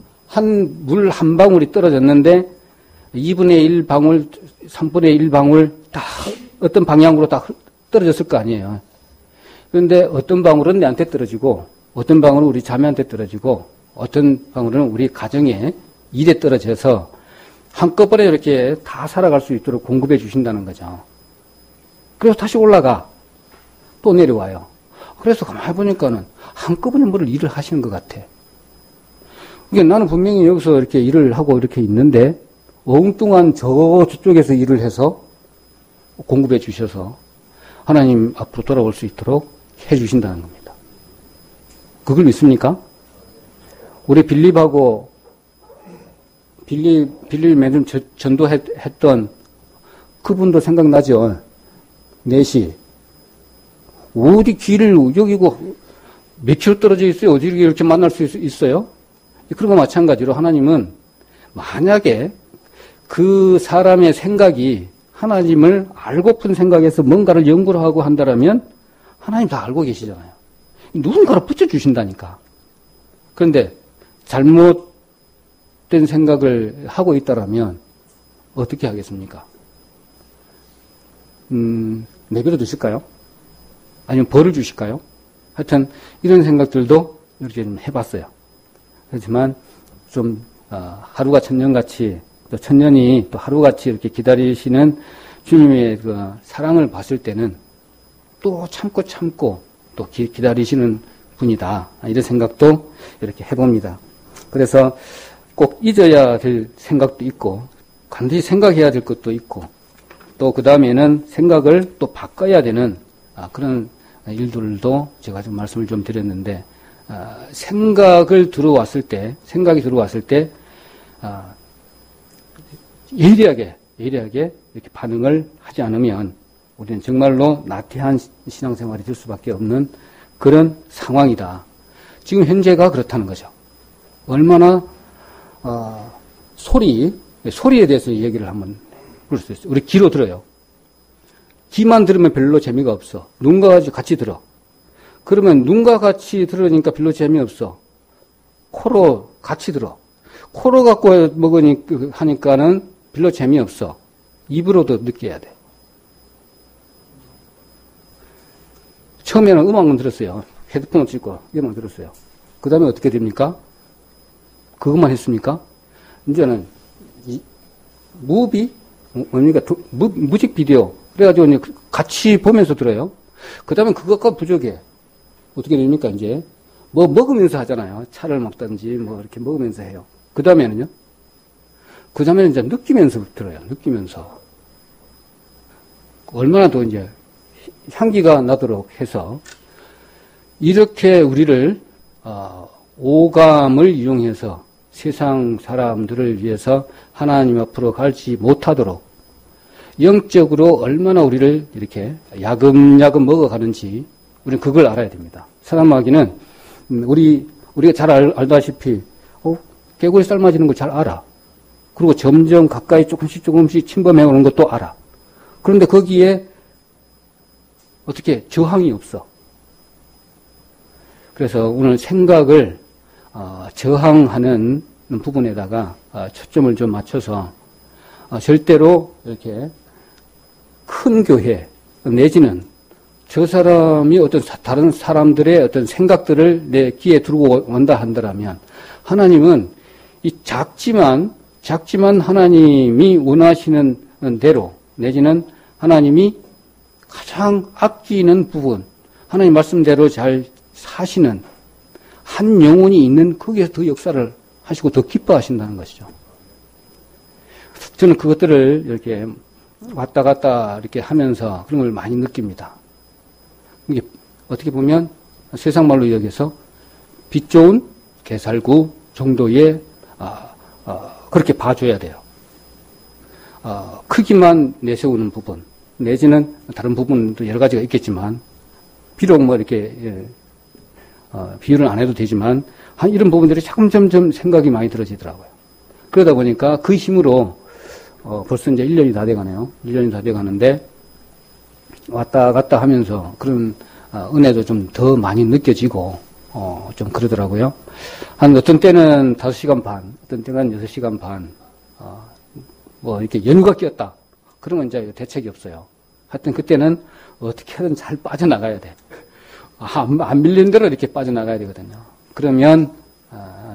물 한 방울이 떨어졌는데 2분의 1 방울, 3분의 1 방울 다 어떤 방향으로 다 떨어졌을 거 아니에요. 그런데 어떤 방울은 내한테 떨어지고 어떤 방울은 우리 자매한테 떨어지고 어떤 방울은 우리 가정에 일에 떨어져서 한꺼번에 이렇게 다 살아갈 수 있도록 공급해 주신다는 거죠. 그래서 다시 올라가. 또 내려와요. 그래서 가만히 보니까는 한꺼번에 뭐를 일을 하시는 것 같아. 이게 나는 분명히 여기서 이렇게 일을 하고 이렇게 있는데 엉뚱한 저쪽에서 일을 해서 공급해 주셔서 하나님 앞으로 돌아올 수 있도록 해 주신다는 겁니다. 그걸 믿습니까? 우리 빌립하고 빌립 매년 전도했던 그분도 생각나죠? 4시. 어디 길을, 여기고 몇 킬로 떨어져 있어요? 어디 이렇게 만날 수 있어요? 그런 거 마찬가지로 하나님은 만약에 그 사람의 생각이 하나님을 알고픈 생각에서 뭔가를 연구를 하고 한다라면 하나님 다 알고 계시잖아요. 누군가를 붙여주신다니까. 그런데 잘못된 생각을 하고 있다라면 어떻게 하겠습니까? 내버려 두실까요? 아니면 벌을 주실까요? 하여튼 이런 생각들도 이렇게 좀 해봤어요. 하지만 좀 하루가 천년같이 또 천년이 또 하루같이 이렇게 기다리시는 주님의 그 사랑을 봤을 때는 또 참고 또 기다리시는 분이다. 이런 생각도 이렇게 해봅니다. 그래서 꼭 잊어야 될 생각도 있고 반드시 생각해야 될 것도 있고 또 그 다음에는 생각을 또 바꿔야 되는 그런 일들도 제가 좀 말씀을 좀 드렸는데 생각이 들어왔을 때 예리하게 이렇게 반응을 하지 않으면 우리는 정말로 나태한 신앙생활이 될 수밖에 없는 그런 상황이다. 지금 현재가 그렇다는 거죠. 얼마나 소리에 대해서 얘기를 한번 볼 수 있어요. 우리 귀로 들어요. 귀만 들으면 별로 재미가 없어. 눈과 같이 들어. 그러면 눈과 같이 들으니까 별로 재미없어. 코로 같이 들어. 코로 갖고 하니까는 별로 재미없어. 입으로도 느껴야 돼. 처음에는 음악만 들었어요. 헤드폰 없이 거 음악만 들었어요. 그 다음에 어떻게 됩니까? 그것만 했습니까? 이제는 뮤직비디오 그래가지고 같이 보면서 들어요. 그 다음에 그것과 부족해. 어떻게 됩니까, 이제? 뭐 먹으면서 하잖아요. 차를 먹든지 뭐 이렇게 먹으면서 해요. 그 다음에는요? 그 다음에는 이제 느끼면서 들어요. 느끼면서. 얼마나 더 이제 향기가 나도록 해서 이렇게 우리를, 오감을 이용해서 세상 사람들을 위해서 하나님 앞으로 갈지 못하도록 영적으로 얼마나 우리를 이렇게 야금야금 먹어가는지 우리는 그걸 알아야 됩니다. 사람마귀는 우리가 잘 알다시피 개구리 삶아지는 걸 잘 알아. 그리고 점점 가까이 조금씩 침범해 오는 것도 알아. 그런데 거기에 어떻게 저항이 없어. 그래서 오늘 생각을 저항하는 부분에다가 초점을 좀 맞춰서 절대로 이렇게 큰 교회 내지는 저 사람이 어떤 다른 사람들의 어떤 생각들을 내 귀에 두고 온다 한다면 하나님은 이 작지만 하나님이 원하시는 대로 내지는 하나님이 가장 아끼는 부분, 하나님 말씀대로 잘 사시는 한 영혼이 있는 거기에서 더 역사를 하시고 더 기뻐하신다는 것이죠. 저는 그것들을 이렇게 왔다 갔다 이렇게 하면서 그런 걸 많이 느낍니다. 이게 어떻게 보면 세상 말로 여기서 빛 좋은 개살구 정도의 그렇게 봐줘야 돼요. 크기만 내세우는 부분 내지는 다른 부분도 여러 가지가 있겠지만 비록 뭐 이렇게 비유를 안 해도 되지만 이런 부분들이 점점 생각이 많이 들어지더라고요. 그러다 보니까 그 힘으로 벌써 이제 1년이 다 돼가네요. 1년이 다 돼가는데 왔다 갔다 하면서 그런 은혜도 좀 더 많이 느껴지고 좀 그러더라고요. 한 어떤 때는 5시간 반, 어떤 때는 6시간 반, 뭐 이렇게 연휴가 끼었다. 그런 건 이제 대책이 없어요. 하여튼 그때는 어떻게든 잘 빠져나가야 돼. 안 밀린 대로 이렇게 빠져나가야 되거든요. 그러면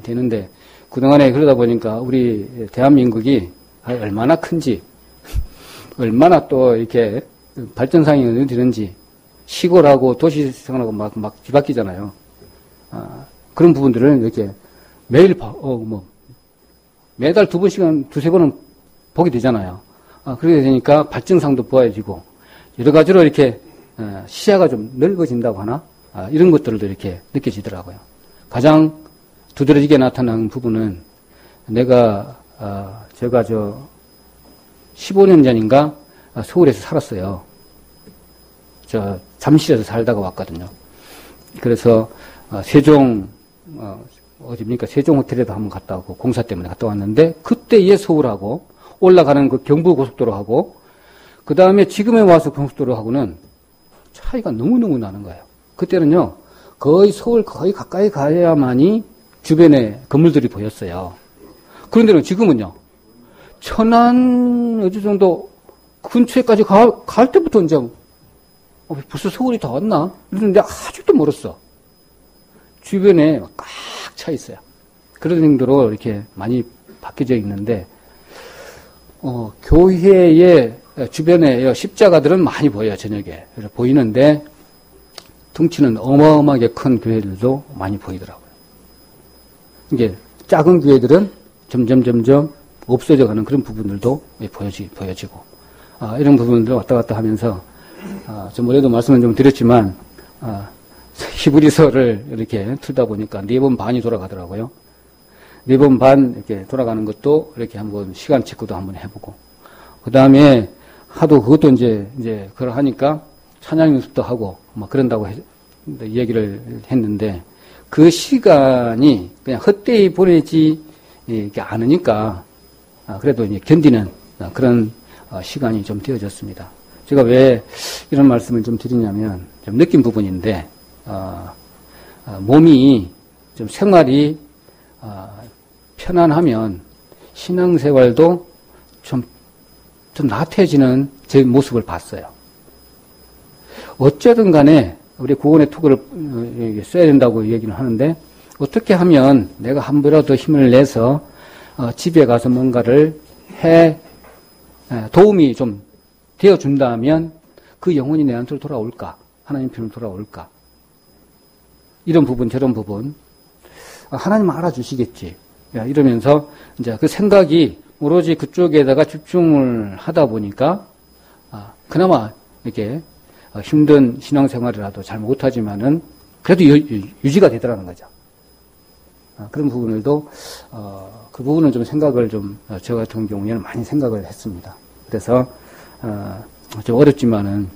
되는데 그동안에 그러다 보니까 우리 대한민국이 얼마나 큰지, 얼마나 또 이렇게 발전상이 어디 되는지 시골하고 도시 생활하고 막 뒤바뀌잖아요. 그런 부분들을 이렇게 매일 매달 2번씩은 2-3번은 보게 되잖아요. 그렇게 되니까 발전상도 보여지고 여러 가지로 이렇게 시야가 좀 넓어진다고 하나? 이런 것들도 이렇게 느껴지더라고요. 가장 두드러지게 나타나는 부분은 제가 15년 전인가 서울에서 살았어요. 잠실에서 살다가 왔거든요. 그래서 세종 어디입니까? 세종 호텔에도 한번 갔다 오고 공사 때문에 갔다 왔는데 그때의 서울하고 올라가는 그 경부고속도로하고 그 다음에 지금에 와서 고속도로하고는 차이가 너무너무 나는 거예요. 그때는요 거의 서울 거의 가까이 가야만이 주변에 건물들이 보였어요. 그런데는 지금은요 천안 어디 정도 근처에까지 갈 때부터 이제 벌써 서울이 다 왔나? 그런데 아직도 멀었어. 주변에 꽉 차 있어요. 그런 정도로 이렇게 많이 바뀌어져 있는데 교회의 주변에 십자가들은 많이 보여요. 저녁에 보이는데 덩치는 어마어마하게 큰 교회들도 많이 보이더라고요. 이게 작은 교회들은 점점 없어져가는 그런 부분들도 보여지고 이런 부분들 왔다 갔다 하면서 좀 올해도 말씀을 좀 드렸지만 히브리서를 이렇게 틀다 보니까 4번 반이 돌아가더라고요. 4번 반 이렇게 돌아가는 것도 이렇게 한번 시간 체크도 한번 해보고 그 다음에 하도 그것도 이제 그걸 하니까 찬양 연습도 하고 막 그런다고 얘기를 했는데 그 시간이 그냥 헛되이 보내지 않으니까 그래도 이제 견디는 그런 시간이 좀 되어졌습니다. 제가 왜 이런 말씀을 좀 드리냐면 좀 느낀 부분인데 몸이 좀 생활이 편안하면 신앙생활도 좀 나태해지는 제 모습을 봤어요. 어쨌든 간에 우리 구원의 투구를 써야 된다고 얘기를 하는데 어떻게 하면 내가 한 번이라도 더 힘을 내서 집에 가서 뭔가를 도움이 좀 되어준다면 그 영혼이 내한테로 돌아올까? 하나님 편으로 돌아올까? 이런 부분, 저런 부분. 하나님은 알아주시겠지. 이러면서 이제 그 생각이 오로지 그쪽에다가 집중을 하다 보니까 그나마 이렇게 힘든 신앙생활이라도 잘 못하지만은 그래도 유지가 되더라는 거죠. 그런 부분들도 그 부분은 좀 생각을 저 같은 경우에는 많이 생각을 했습니다. 그래서 좀 어렵지만은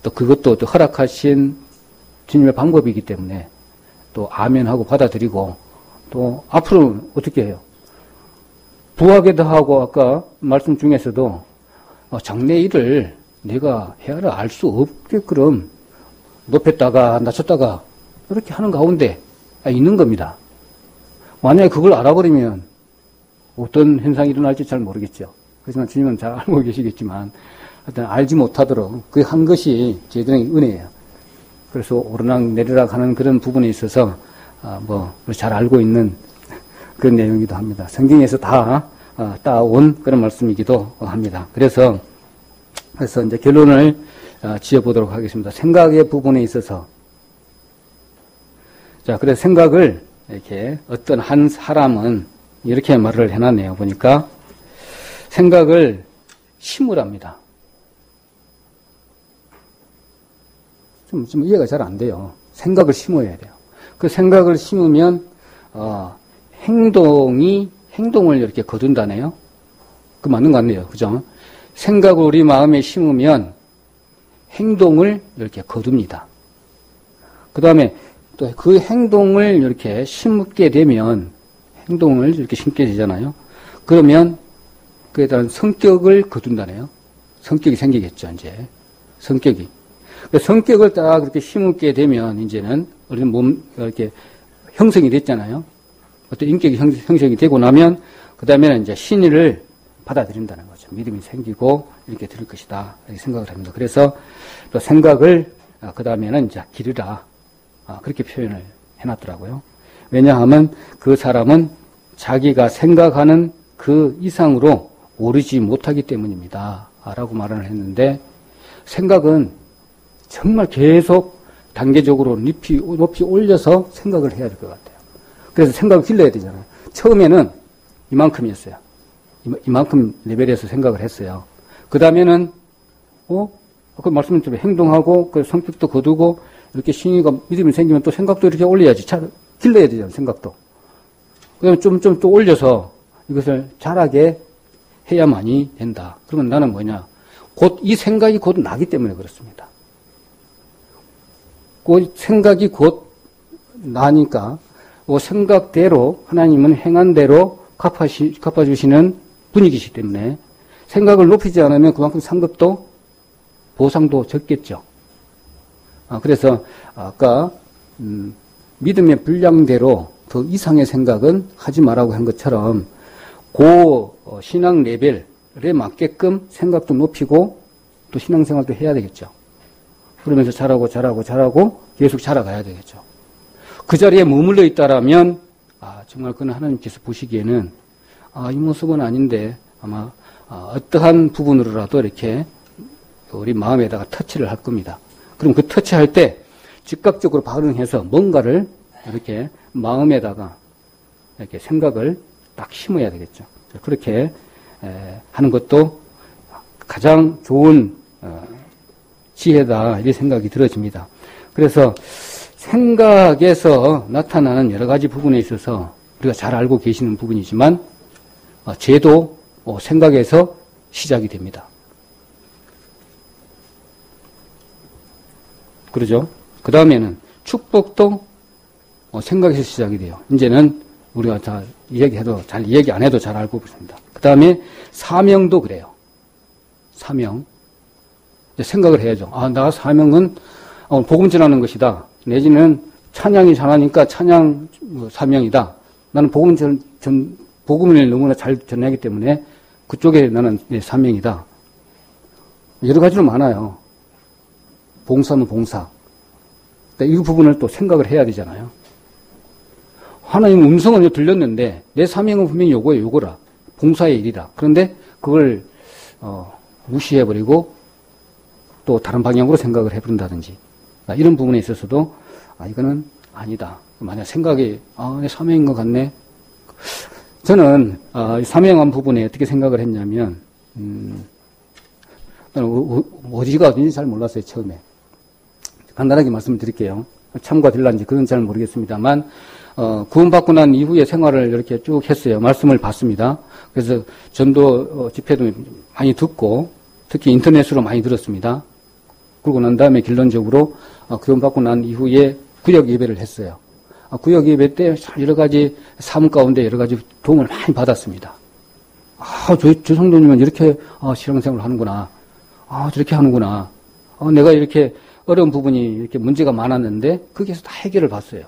또 그것도 또 허락하신 주님의 방법이기 때문에 또 아멘하고 받아들이고 또 앞으로는 어떻게 해요? 부하게도 하고 아까 말씀 중에서도 장래 일을 내가 헤아려 알 수 없게끔 높였다가 낮췄다가 이렇게 하는 가운데 있는 겁니다. 만약에 그걸 알아버리면 어떤 현상이 일어날지 잘 모르겠죠. 그렇지만 주님은 잘 알고 계시겠지만 하여튼 알지 못하도록 그 한 것이 저희들의 은혜예요. 그래서 오르락 내리락 하는 그런 부분에 있어서 잘 알고 있는 그런 내용이기도 합니다. 성경에서 다 따온 그런 말씀이기도 합니다. 그래서 이제 결론을 지어보도록 하겠습니다. 생각의 부분에 있어서 그래서 생각을 이렇게 어떤 한 사람은 이렇게 말을 해놨네요. 보니까 생각을 심으랍니다. 좀 이해가 잘 안 돼요. 생각을 심어야 돼요. 그 생각을 심으면 행동을 이렇게 거둔다네요. 그 맞는 것 같네요. 그죠? 생각을 우리 마음에 심으면 행동을 이렇게 거둡니다. 그 다음에 또 그 행동을 이렇게 심게 되면 행동을 이렇게 심게 되잖아요. 그러면 그에 따른 성격을 거둔다네요. 성격이 생기겠죠, 이제. 성격을 딱 그렇게 심게 되면 이제는 우리 몸 이렇게 형성이 됐잖아요. 어떤 인격이 형성이 되고 나면 그 다음에는 이제 신의를 받아들인다는 거죠. 믿음이 생기고 이렇게 될 것이다 이렇게 생각을 합니다. 그래서 또 생각을 그 다음에는 이제 기르라 그렇게 표현을 해놨더라고요. 왜냐하면 그 사람은 자기가 생각하는 그 이상으로 오르지 못하기 때문입니다. 라고 말을 했는데 생각은 정말 계속 단계적으로 높이 올려서 생각을 해야 될 것 같아요. 그래서 생각을 길러야 되잖아요. 처음에는 이만큼이었어요. 이만큼 레벨에서 생각을 했어요. 그 다음에는, 아까 말씀드린 행동하고, 그 성격도 거두고, 이렇게 신의가 믿음이 생기면 또 생각도 이렇게 올려야지. 길러야 되잖아요, 생각도. 그 다음에 좀 또 올려서 이것을 잘하게 해야만이 된다. 그러면 나는 뭐냐. 이 생각이 곧 나기 때문에 그렇습니다. 생각이 곧 나니까, 생각대로, 하나님은 행한 대로 갚아주시는 분위기이기 때문에 생각을 높이지 않으면 그만큼 상급도 보상도 적겠죠. 그래서 아까 믿음의 분량대로 더 이상의 생각은 하지 말라고 한 것처럼 신앙 레벨에 맞게끔 생각도 높이고 또 신앙생활도 해야 되겠죠. 그러면서 잘하고 계속 자라가야 되겠죠. 그 자리에 머물러 있다라면 정말 그는 하나님께서 보시기에는 이 모습은 아닌데 아마 어떠한 부분으로라도 이렇게 우리 마음에다가 터치를 할 겁니다. 그럼 그 터치할 때 즉각적으로 반응해서 뭔가를 이렇게 마음에다가 이렇게 생각을 딱 심어야 되겠죠. 그렇게 하는 것도 가장 좋은 지혜다 이런 생각이 들어집니다. 그래서 생각에서 나타나는 여러 가지 부분에 있어서 우리가 잘 알고 계시는 부분이지만 죄도 생각에서 시작이 됩니다. 그러죠? 그 다음에는 축복도 생각에서 시작이 돼요. 이제는 우리가 잘 이야기 안 해도 잘 알고 있습니다. 그 다음에 사명도 그래요. 사명. 생각을 해야죠. 나 사명은 복음 전하는 것이다. 내지는 찬양이 잘하니까 찬양 사명이다. 나는 복음을 너무나 잘 전하기 때문에 그쪽에 나는 내 사명이다. 여러 가지로 많아요. 봉사는 봉사. 이 부분을 또 생각을 해야 되잖아요. 하나님 음성은 들렸는데 내 사명은 분명히 요거라. 봉사의 일이라. 그런데 그걸 무시해버리고 또 다른 방향으로 생각을 해버린다든지 이런 부분에 있어서도 이거는 아니다. 만약 생각이 내 사명인 것 같네. 저는 사명한 부분에 어떻게 생각을 했냐면 어디가 어딘지 잘 몰랐어요. 처음에. 간단하게 말씀을 드릴게요. 참고가 될런지 그건 잘 모르겠습니다만 구원받고 난 이후에 생활을 이렇게 쭉 했어요. 말씀을 받습니다. 그래서 전도 집회도 많이 듣고 특히 인터넷으로 많이 들었습니다. 그러고 난 다음에 결론적으로 구원받고 난 이후에 구역 예배를 했어요. 구역 예배 때 여러 가지 삶 가운데 여러 가지 도움을 많이 받았습니다. 저 성도님은 이렇게 신앙생활을 하는구나. 저렇게 하는구나. 내가 이렇게 어려운 부분이 이렇게 문제가 많았는데 거기에서 다 해결을 봤어요.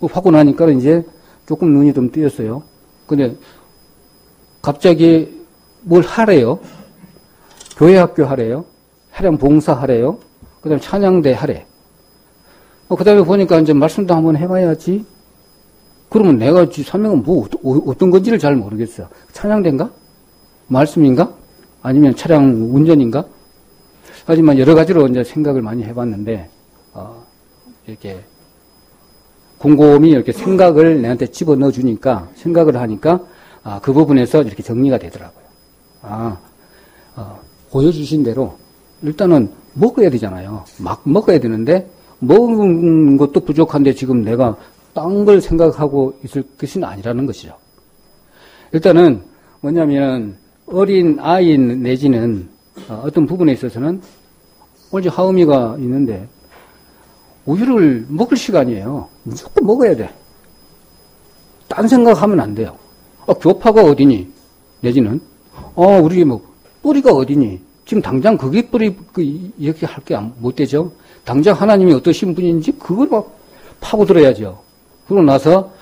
하고 나니까 이제 조금 눈이 좀 뜨였어요. 근데 갑자기 뭘 하래요. 교회 학교 하래요. 해령 봉사 하래요. 그 다음에 찬양대 하래. 그 다음에 보니까 이제 말씀도 한번 해봐야지. 그러면 내가 사명은 어떤 건지를 잘 모르겠어요. 찬양대인가? 말씀인가? 아니면 차량 운전인가? 하지만 여러 가지로 이제 생각을 많이 해봤는데, 이렇게 곰곰이 이렇게 생각을 내한테 집어넣어 주니까, 생각을 하니까, 그 부분에서 이렇게 정리가 되더라고요. 보여주신 대로, 일단은 먹어야 되잖아요. 막 먹어야 되는데, 먹은 것도 부족한데 지금 내가 딴 걸 생각하고 있을 것은 아니라는 것이죠. 일단은 뭐냐면, 어린 아이 내지는 어떤 부분에 있어서는 오늘 하음이가 있는데 우유를 먹을 시간이에요. 무조건 먹어야 돼. 딴 생각하면 안 돼요. 교파가 어디니? 내지는 우리 뭐 뿌리가 어디니? 지금 당장 그게 뿌리 이렇게 할 게 못 되죠. 당장 하나님이 어떠신 분인지 그걸 막 파고들어야죠. 그러고 나서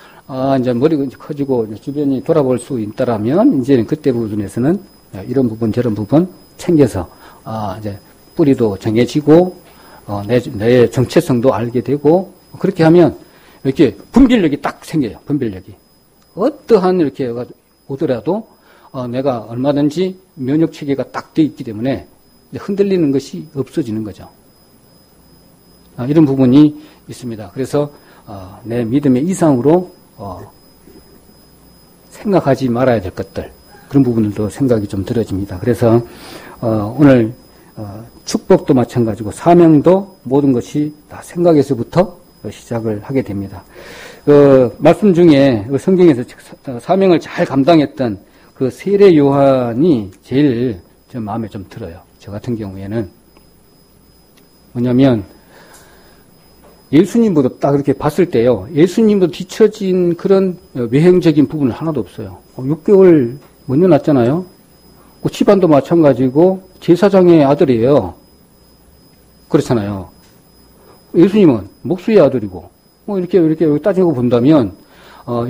이제 머리가 이제 커지고 이제 주변이 돌아볼 수 있다라면 이제는 그때 부분에서는 이런 부분 저런 부분 챙겨서 이제 뿌리도 정해지고 내 정체성도 알게 되고 그렇게 하면 이렇게 분별력이 딱 생겨요. 분별력이 어떠한 이렇게 오더라도 내가 얼마든지 면역 체계가 딱 돼 있기 때문에 흔들리는 것이 없어지는 거죠. 이런 부분이 있습니다. 그래서 내 믿음의 이상으로 생각하지 말아야 될 것들 그런 부분들도 생각이 좀 들어집니다. 그래서 오늘 축복도 마찬가지고 사명도 모든 것이 다 생각에서부터 시작을 하게 됩니다. 말씀 중에 성경에서 사명을 잘 감당했던 그 세례 요한이 제일 제 마음에 좀 들어요. 저 같은 경우에는 뭐냐면 예수님보다 딱 이렇게 봤을 때요. 예수님보다 뒤처진 그런 외형적인 부분은 하나도 없어요. 6개월 먼저 낳았잖아요. 집안도 마찬가지고 제사장의 아들이에요. 그렇잖아요. 예수님은 목수의 아들이고 이렇게 따지고 본다면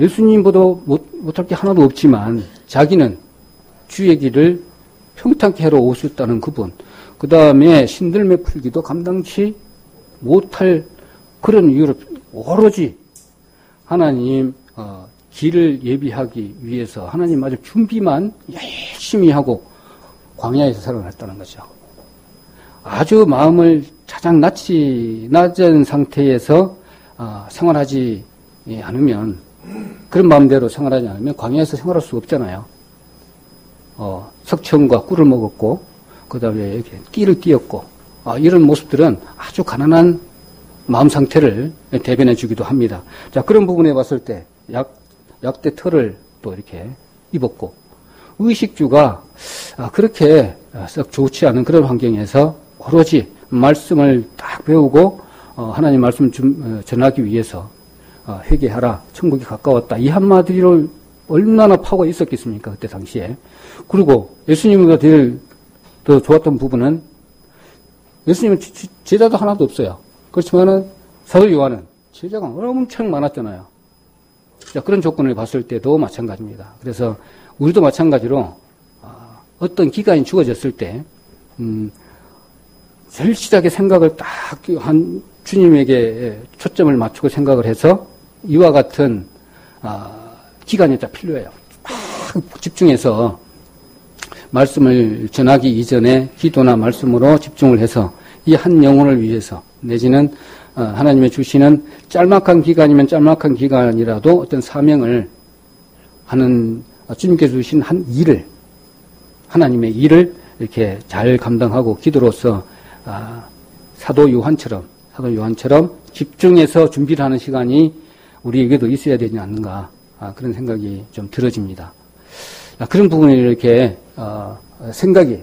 예수님보다 못할 게 하나도 없지만 자기는 주의 길을 평탄케 하러 오셨다는 그분, 그 다음에 신들매 풀기도 감당치 못할 그런 이유로 오로지 하나님 길을 예비하기 위해서 하나님 아주 준비만 열심히 하고 광야에서 살아났다는 거죠. 아주 마음을 가장 낮은 상태에서 생활하지 않으면 그런 마음대로 생활하지 않으면 광야에서 생활할 수 없잖아요. 석청과 꿀을 먹었고 그 다음에 이렇게 띠를 띄었고 이런 모습들은 아주 가난한 마음 상태를 대변해 주기도 합니다. 자, 그런 부분에 봤을 때 약대 털을 또 이렇게 입었고 의식주가 그렇게 썩 좋지 않은 그런 환경에서 오로지 말씀을 딱 배우고 하나님 말씀 전하기 위해서 회개하라 천국이 가까웠다 이 한마디를 얼마나 파고가 있었겠습니까 그때 당시에. 그리고 예수님보다 더 좋았던 부분은 예수님은 제자도 하나도 없어요. 그렇지만은 사도 요한은 제자가 엄청 많았잖아요. 자, 그런 조건을 봤을 때도 마찬가지입니다. 그래서 우리도 마찬가지로 어떤 기간이 주어졌을 때 제일 시작에 생각을 딱 한 주님에게 초점을 맞추고 생각을 해서 이와 같은 기간이 딱 필요해요. 막 집중해서 말씀을 전하기 이전에 기도나 말씀으로 집중을 해서 이 한 영혼을 위해서 내지는 하나님의 주시는 짤막한 기간이면 짤막한 기간이라도 어떤 사명을 하는 주님께서 주신 한 일을 하나님의 일을 이렇게 잘 감당하고 기도로서 사도 요한처럼 집중해서 준비를 하는 시간이 우리에게도 있어야 되지 않는가 그런 생각이 좀 들어집니다. 그런 부분에 이렇게 생각이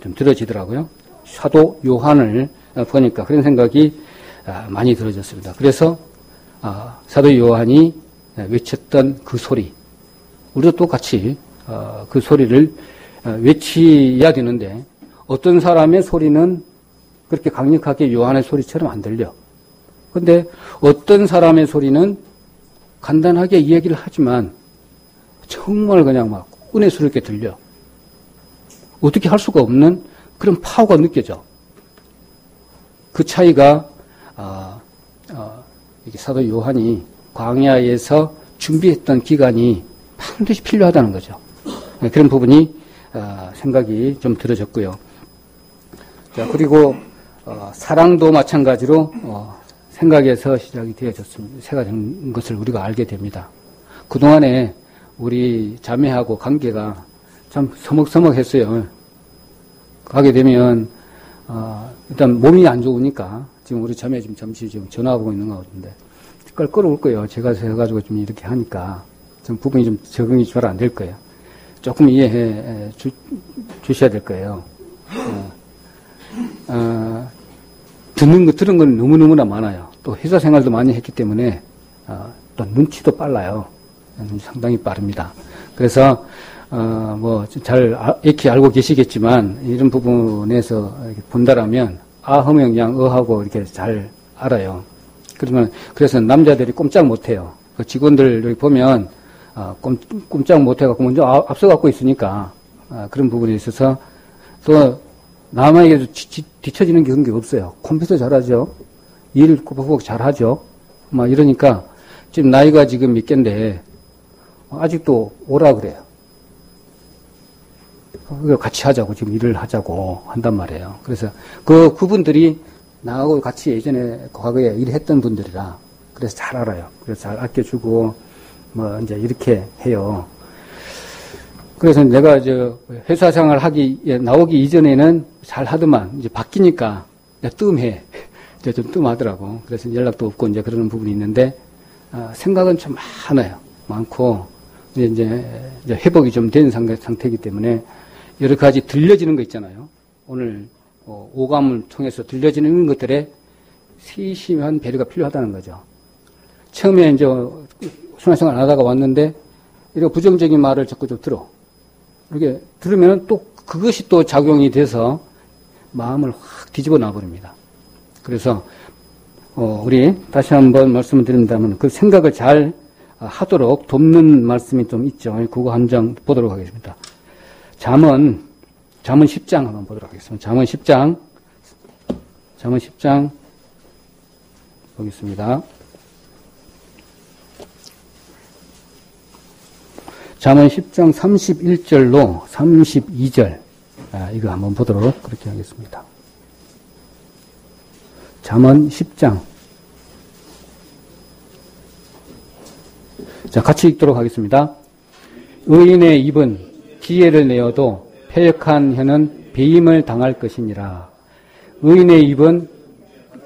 좀 들어지더라고요. 사도 요한을 보니까 그런 생각이 많이 들어졌습니다. 그래서 사도 요한이 외쳤던 그 소리, 우리도 똑같이 그 소리를 외치야 되는데 어떤 사람의 소리는 그렇게 강력하게 요한의 소리처럼 안 들려. 그런데 어떤 사람의 소리는 간단하게 이야기를 하지만 정말 그냥 막 은혜스럽게 들려. 어떻게 할 수가 없는 그런 파워가 느껴져. 그 차이가 이게 사도 요한이 광야에서 준비했던 기간이 반드시 필요하다는 거죠. 그런 부분이 생각이 좀 들어졌고요. 자, 그리고 사랑도 마찬가지로 생각에서 시작이 되어졌습니다. 새가 된 것을 우리가 알게 됩니다. 그동안에 우리 자매하고 관계가 참 서먹서먹했어요. 가게 되면 일단 몸이 안 좋으니까 지금 우리 자매 지금 잠시 좀 전화하고 있는 것 같은데 끌어올 거예요. 제가 해가지고 좀 이렇게 하니까 좀 부분이 좀 적응이 잘 안 될 거예요. 조금 이해해 주셔야 될 거예요. 들은 건 너무너무나 많아요. 또 회사 생활도 많이 했기 때문에 또 눈치도 빨라요. 상당히 빠릅니다. 그래서 익히 알고 계시겠지만 이런 부분에서 이렇게 본다라면 허명양 어하고 이렇게 잘 알아요. 그래서 남자들이 꼼짝 못해요. 그 직원들 여기 보면 꼼짝 못해갖고 먼저 앞서갖고 있으니까 그런 부분에 있어서 또 남에게도 뒤처지는 게 그런 게 없어요. 컴퓨터 잘하죠. 일 꼬박꼬박 잘하죠. 막 이러니까 지금 나이가 지금 몇 갠데 아직도 오라 그래요. 같이 하자고 지금 일을 하자고 한단 말이에요. 그래서 그분들이 나하고 같이 예전에 과거에 일했던 분들이라 그래서 잘 알아요. 그래서 잘 아껴주고 이제 이렇게 해요. 그래서 내가 회사 생활 나오기 이전에는 잘 하더만 이제 바뀌니까 뜸해. 이제 좀 뜸하더라고. 그래서 연락도 없고 이제 그러는 부분이 있는데 생각은 좀 많고 이제 회복이 좀 된 상태이기 때문에 여러 가지 들려지는 거 있잖아요. 오늘 오감을 통해서 들려지는 것들에 세심한 배려가 필요하다는 거죠. 처음에 이제 신앙생활 안 하다가 왔는데 이런 부정적인 말을 자꾸 좀 들어. 이렇게 들으면 또 그것이 또 작용이 돼서 마음을 확 뒤집어 놔버립니다. 그래서 우리 다시 한번 말씀을 드린다면 그 생각을 잘 하도록 돕는 말씀이 좀 있죠. 그거 한 장 보도록 하겠습니다. 잠언 10장 한번 보도록 하겠습니다. 잠언 10장 보겠습니다. 잠언 10장 31절로 32절 이거 한번 보도록 그렇게 하겠습니다. 잠언 10장 자 같이 읽도록 하겠습니다. 의인의 입은 기회를 내어도 패역한 혀는 배임을 당할 것이니라. 의인의 입은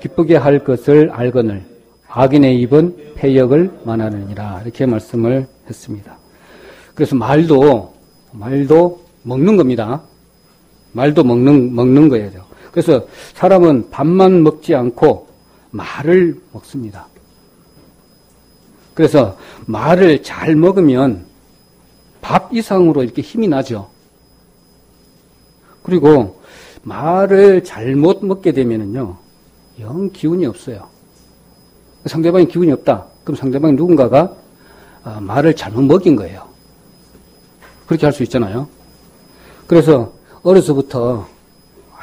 기쁘게 할 것을 알거늘 악인의 입은 패역을 만하느니라. 이렇게 말씀을 했습니다. 그래서 말도 먹는 겁니다. 말도 먹는 거예요. 그래서 사람은 밥만 먹지 않고 말을 먹습니다. 그래서 말을 잘 먹으면 밥 이상으로 이렇게 힘이 나죠. 그리고 말을 잘못 먹게 되면은요, 영 기운이 없어요. 상대방이 기운이 없다. 그럼 상대방이 누군가가 말을 잘못 먹인 거예요. 그렇게 할 수 있잖아요. 그래서 어려서부터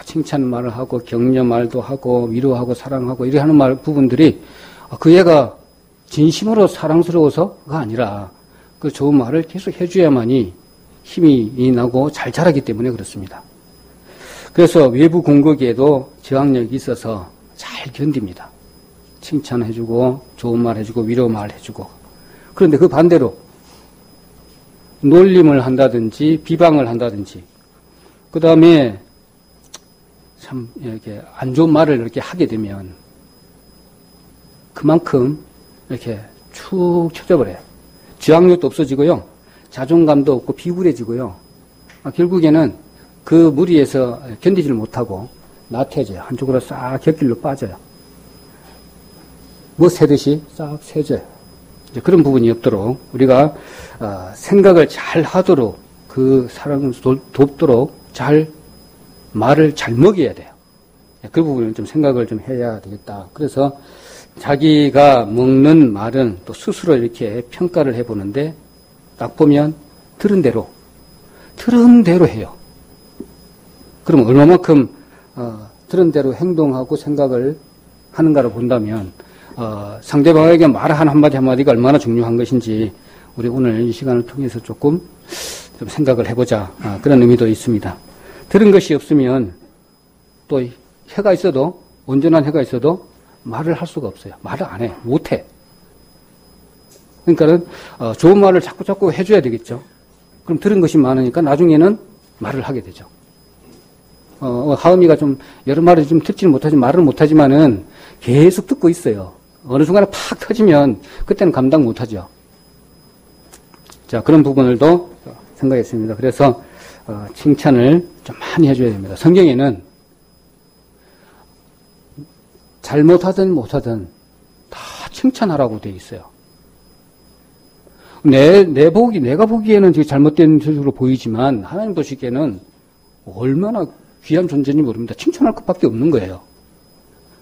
칭찬 말을 하고 격려 말도 하고 위로하고 사랑하고 이렇게 하는 부분들이 그 애가 진심으로 사랑스러워서가 아니라 그 좋은 말을 계속 해줘야만이 힘이 나고 잘 자라기 때문에 그렇습니다. 그래서 외부 공격에도 저항력이 있어서 잘 견딥니다. 칭찬해주고 좋은 말 해주고 위로 말 해주고. 그런데 그 반대로 놀림을 한다든지 비방을 한다든지 그 다음에 참 이렇게 안 좋은 말을 이렇게 하게 되면 그만큼 이렇게 축 처져버려요. 저항력도 없어지고요. 자존감도 없고 비굴해지고요. 결국에는 그 무리에서 견디지를 못하고 나태해져요. 한쪽으로 싹 곁길로 빠져요. 새듯이 싹 새져요. 이제 그런 부분이 없도록 우리가 생각을 잘 하도록 그 사랑을 돕도록 잘 말을 잘 먹여야 돼요. 그 부분을 좀 생각을 좀 해야 되겠다. 그래서 자기가 먹는 말은 또 스스로 이렇게 평가를 해보는데 딱 보면 들은 대로 해요. 그럼 얼마만큼 들은 대로 행동하고 생각을 하는가를 본다면 상대방에게 말 한마디 한마디가 얼마나 중요한 것인지 우리 오늘 이 시간을 통해서 조금 좀 생각을 해보자. 그런 의미도 있습니다. 들은 것이 없으면 또 해가 있어도 온전한 해가 있어도 말을 할 수가 없어요. 말을 안 해. 못 해. 그러니까는 좋은 말을 자꾸 해줘야 되겠죠. 그럼 들은 것이 많으니까 나중에는 말을 하게 되죠. 하은이가 좀 여러 말을 좀 듣지는 못하지만 말을 못하지만은 계속 듣고 있어요. 어느 순간에 팍 터지면 그때는 감당 못하죠. 자, 그런 부분을도 생각했습니다. 그래서 칭찬을 좀 많이 해줘야 됩니다. 성경에는 잘못하든 못하든 다 칭찬하라고 되어 있어요. 내가 보기에는 되게 잘못된 식으로 보이지만 하나님 보시기에는 얼마나 귀한 존재인지 모릅니다. 칭찬할 것밖에 없는 거예요.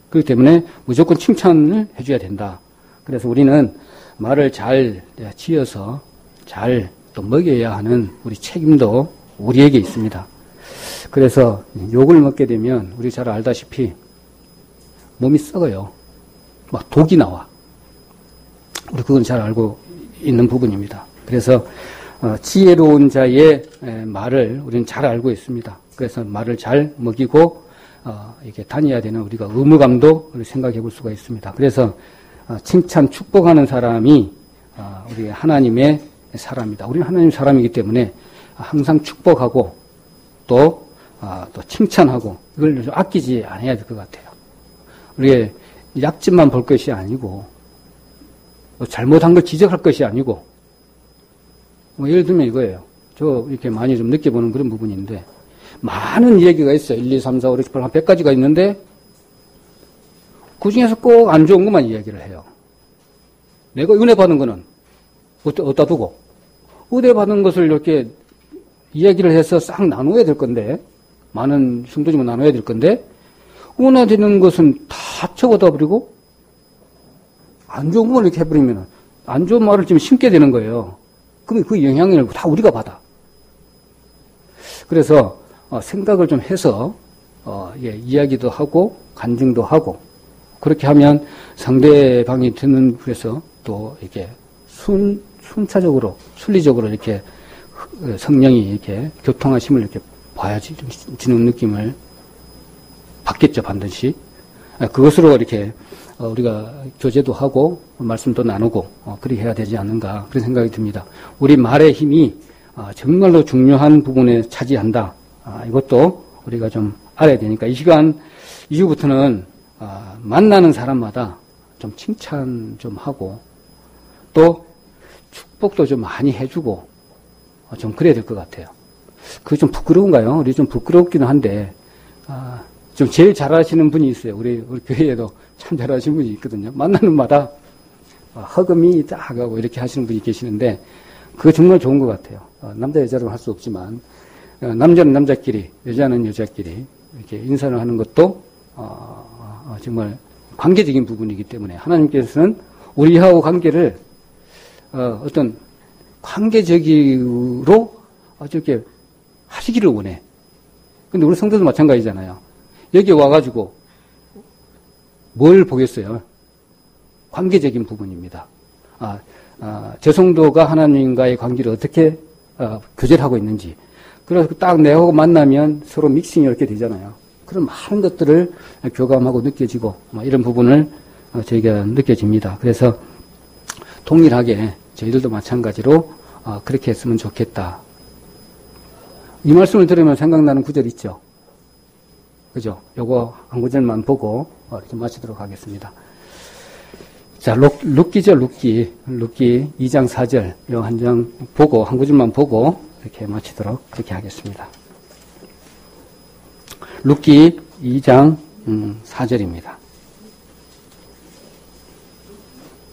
그렇기 때문에 무조건 칭찬을 해줘야 된다. 그래서 우리는 말을 잘 지어서 잘 또 먹여야 하는 우리 책임도 우리에게 있습니다. 그래서 욕을 먹게 되면 우리 잘 알다시피 몸이 썩어요. 막 독이 나와. 우리 그건 잘 알고 있는 부분입니다. 그래서 지혜로운 자의 말을 우리는 잘 알고 있습니다. 그래서 말을 잘 먹이고 이렇게 다녀야 되는 우리가 의무감도 생각해 볼 수가 있습니다. 그래서 칭찬 축복하는 사람이 우리 하나님의 사람이다. 우리는 하나님 사람이기 때문에 항상 축복하고 또 칭찬하고 이걸 좀 아끼지 않아야 될 것 같아요. 우리의 약점만 볼 것이 아니고 잘못한 걸 지적할 것이 아니고 예를 들면 이거예요. 저 이렇게 많이 좀 느껴보는 그런 부분인데 많은 얘기가 있어요. 1, 2, 3, 4, 5, 6, 7, 8, 한 100가지가 있는데 그 중에서 꼭 안 좋은 것만 이야기를 해요. 내가 은혜 받은 거는 어디다 두고 은혜 받은 것을 이렇게 이야기를 해서 싹 나눠야 될 건데 많은 성도지만 나눠야 될 건데 은혜 되는 것은 다 합쳐버다 버리고 안 좋은 것만 이렇게 해버리면 안 좋은 말을 지금 심게 되는 거예요. 그럼 그 영향을 다 우리가 받아. 그래서 생각을 좀 해서 이야기도 하고 간증도 하고 그렇게 하면 상대방이 듣는 그래서 또 이렇게 순차적으로 순리적으로 이렇게 성령이 이렇게 교통하심을 이렇게 봐야지 좀 지는 느낌을 받겠죠. 반드시 그것으로 이렇게 우리가 교제도 하고 말씀도 나누고 그렇게 해야 되지 않는가 그런 생각이 듭니다. 우리 말의 힘이 정말로 중요한 부분에 차지한다. 이것도 우리가 좀 알아야 되니까 이 시간 이후부터는 만나는 사람마다 좀 칭찬 좀 하고 또 축복도 좀 많이 해주고 좀 그래야 될 것 같아요. 그게 좀 부끄러운가요? 우리 좀 부끄럽기는 한데 좀 제일 잘하시는 분이 있어요. 우리 교회에도 참 잘하시는 분이 있거든요. 만나는 마다 허금이 딱 하고 이렇게 하시는 분이 계시는데 그거 정말 좋은 것 같아요. 남자 여자로 할 수 없지만 남자는 남자끼리 여자는 여자끼리 이렇게 인사를 하는 것도 정말 관계적인 부분이기 때문에 하나님께서는 우리하고 관계를 어떤 관계적으로 이렇게 하시기를 원해. 근데 우리 성도도 마찬가지잖아요. 여기 와가지고 뭘 보겠어요? 관계적인 부분입니다. 제 성도가 하나님과의 관계를 어떻게 교제를 하고 있는지. 그래서 딱 내하고 만나면 서로 믹싱이 이렇게 되잖아요. 그런 많은 것들을 교감하고 느껴지고 이런 부분을 저희가 느껴집니다. 그래서 동일하게 저희들도 마찬가지로 그렇게 했으면 좋겠다. 이 말씀을 들으면 생각나는 구절 있죠? 그죠? 요거 한 구절만 보고 이렇게 마치도록 하겠습니다. 자, 룻기죠, 룻기 2장 4절 요 한 장 보고 한 구절만 보고 이렇게 마치도록 그렇게 하겠습니다. 룻기 2장 4절입니다.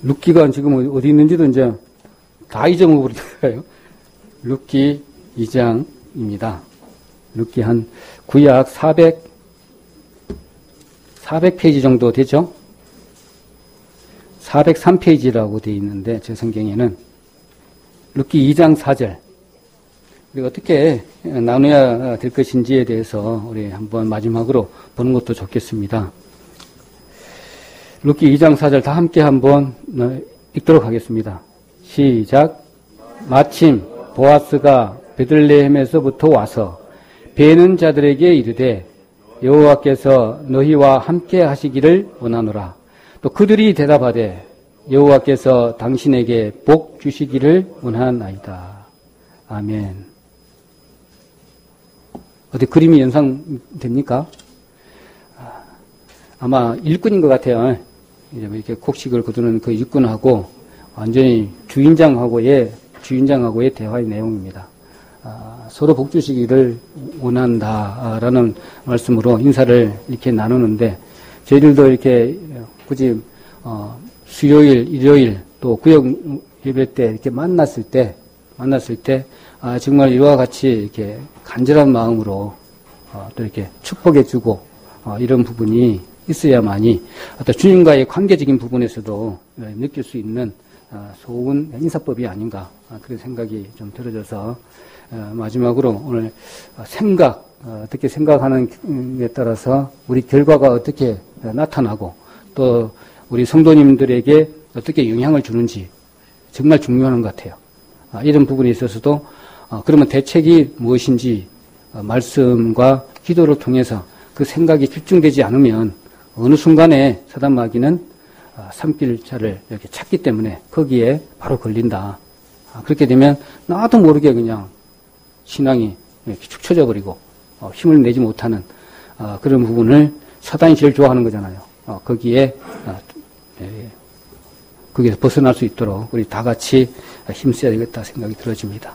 룻기가 지금 어디 있는지도 이제 다 잊어먹어버리더라고요. 룻기 2장입니다. 룻기 한 구약 400페이지 정도 되죠? 403페이지라고 되어 있는데 제 성경에는 룻기 2장 4절 우리가 어떻게 나눠야 될 것인지에 대해서 우리 한번 마지막으로 보는 것도 좋겠습니다. 룻기 2장 4절 다 함께 한번 읽도록 하겠습니다. 시작. 마침 보아스가 베들레헴에서부터 와서 베는 자들에게 이르되 여호와께서 너희와 함께 하시기를 원하노라. 또 그들이 대답하되 여호와께서 당신에게 복 주시기를 원하나이다. 아멘. 어디 그림이 연상됩니까? 아마 일꾼인 것 같아요. 이렇게 곡식을 거두는 그 일꾼하고 완전히 주인장하고의 대화의 내용입니다. 서로 복 주시기를 원한다라는 말씀으로 인사를 이렇게 나누는데 저희들도 이렇게 굳이 수요일, 일요일 또 구역 예배 때 이렇게 만났을 때 정말 이와 같이 이렇게 간절한 마음으로 또 이렇게 축복해주고 이런 부분이 있어야만이 어떤 주님과의 관계적인 부분에서도 느낄 수 있는 좋은 인사법이 아닌가 그런 생각이 좀 들어져서 마지막으로 오늘 어떻게 생각하는에 따라서 우리 결과가 어떻게 나타나고 또 우리 성도님들에게 어떻게 영향을 주는지 정말 중요한 것 같아요. 이런 부분에 있어서도 그러면 대책이 무엇인지 말씀과 기도를 통해서 그 생각이 집중되지 않으면 어느 순간에 사단 마귀는 삼킬자를 이렇게 찾기 때문에 거기에 바로 걸린다. 그렇게 되면 나도 모르게 그냥 신앙이 이렇게 축 처져 버리고 힘을 내지 못하는 그런 부분을 사단이 제일 좋아하는 거잖아요. 거기에서 벗어날 수 있도록 우리 다 같이 힘써야 되겠다 생각이 들어집니다.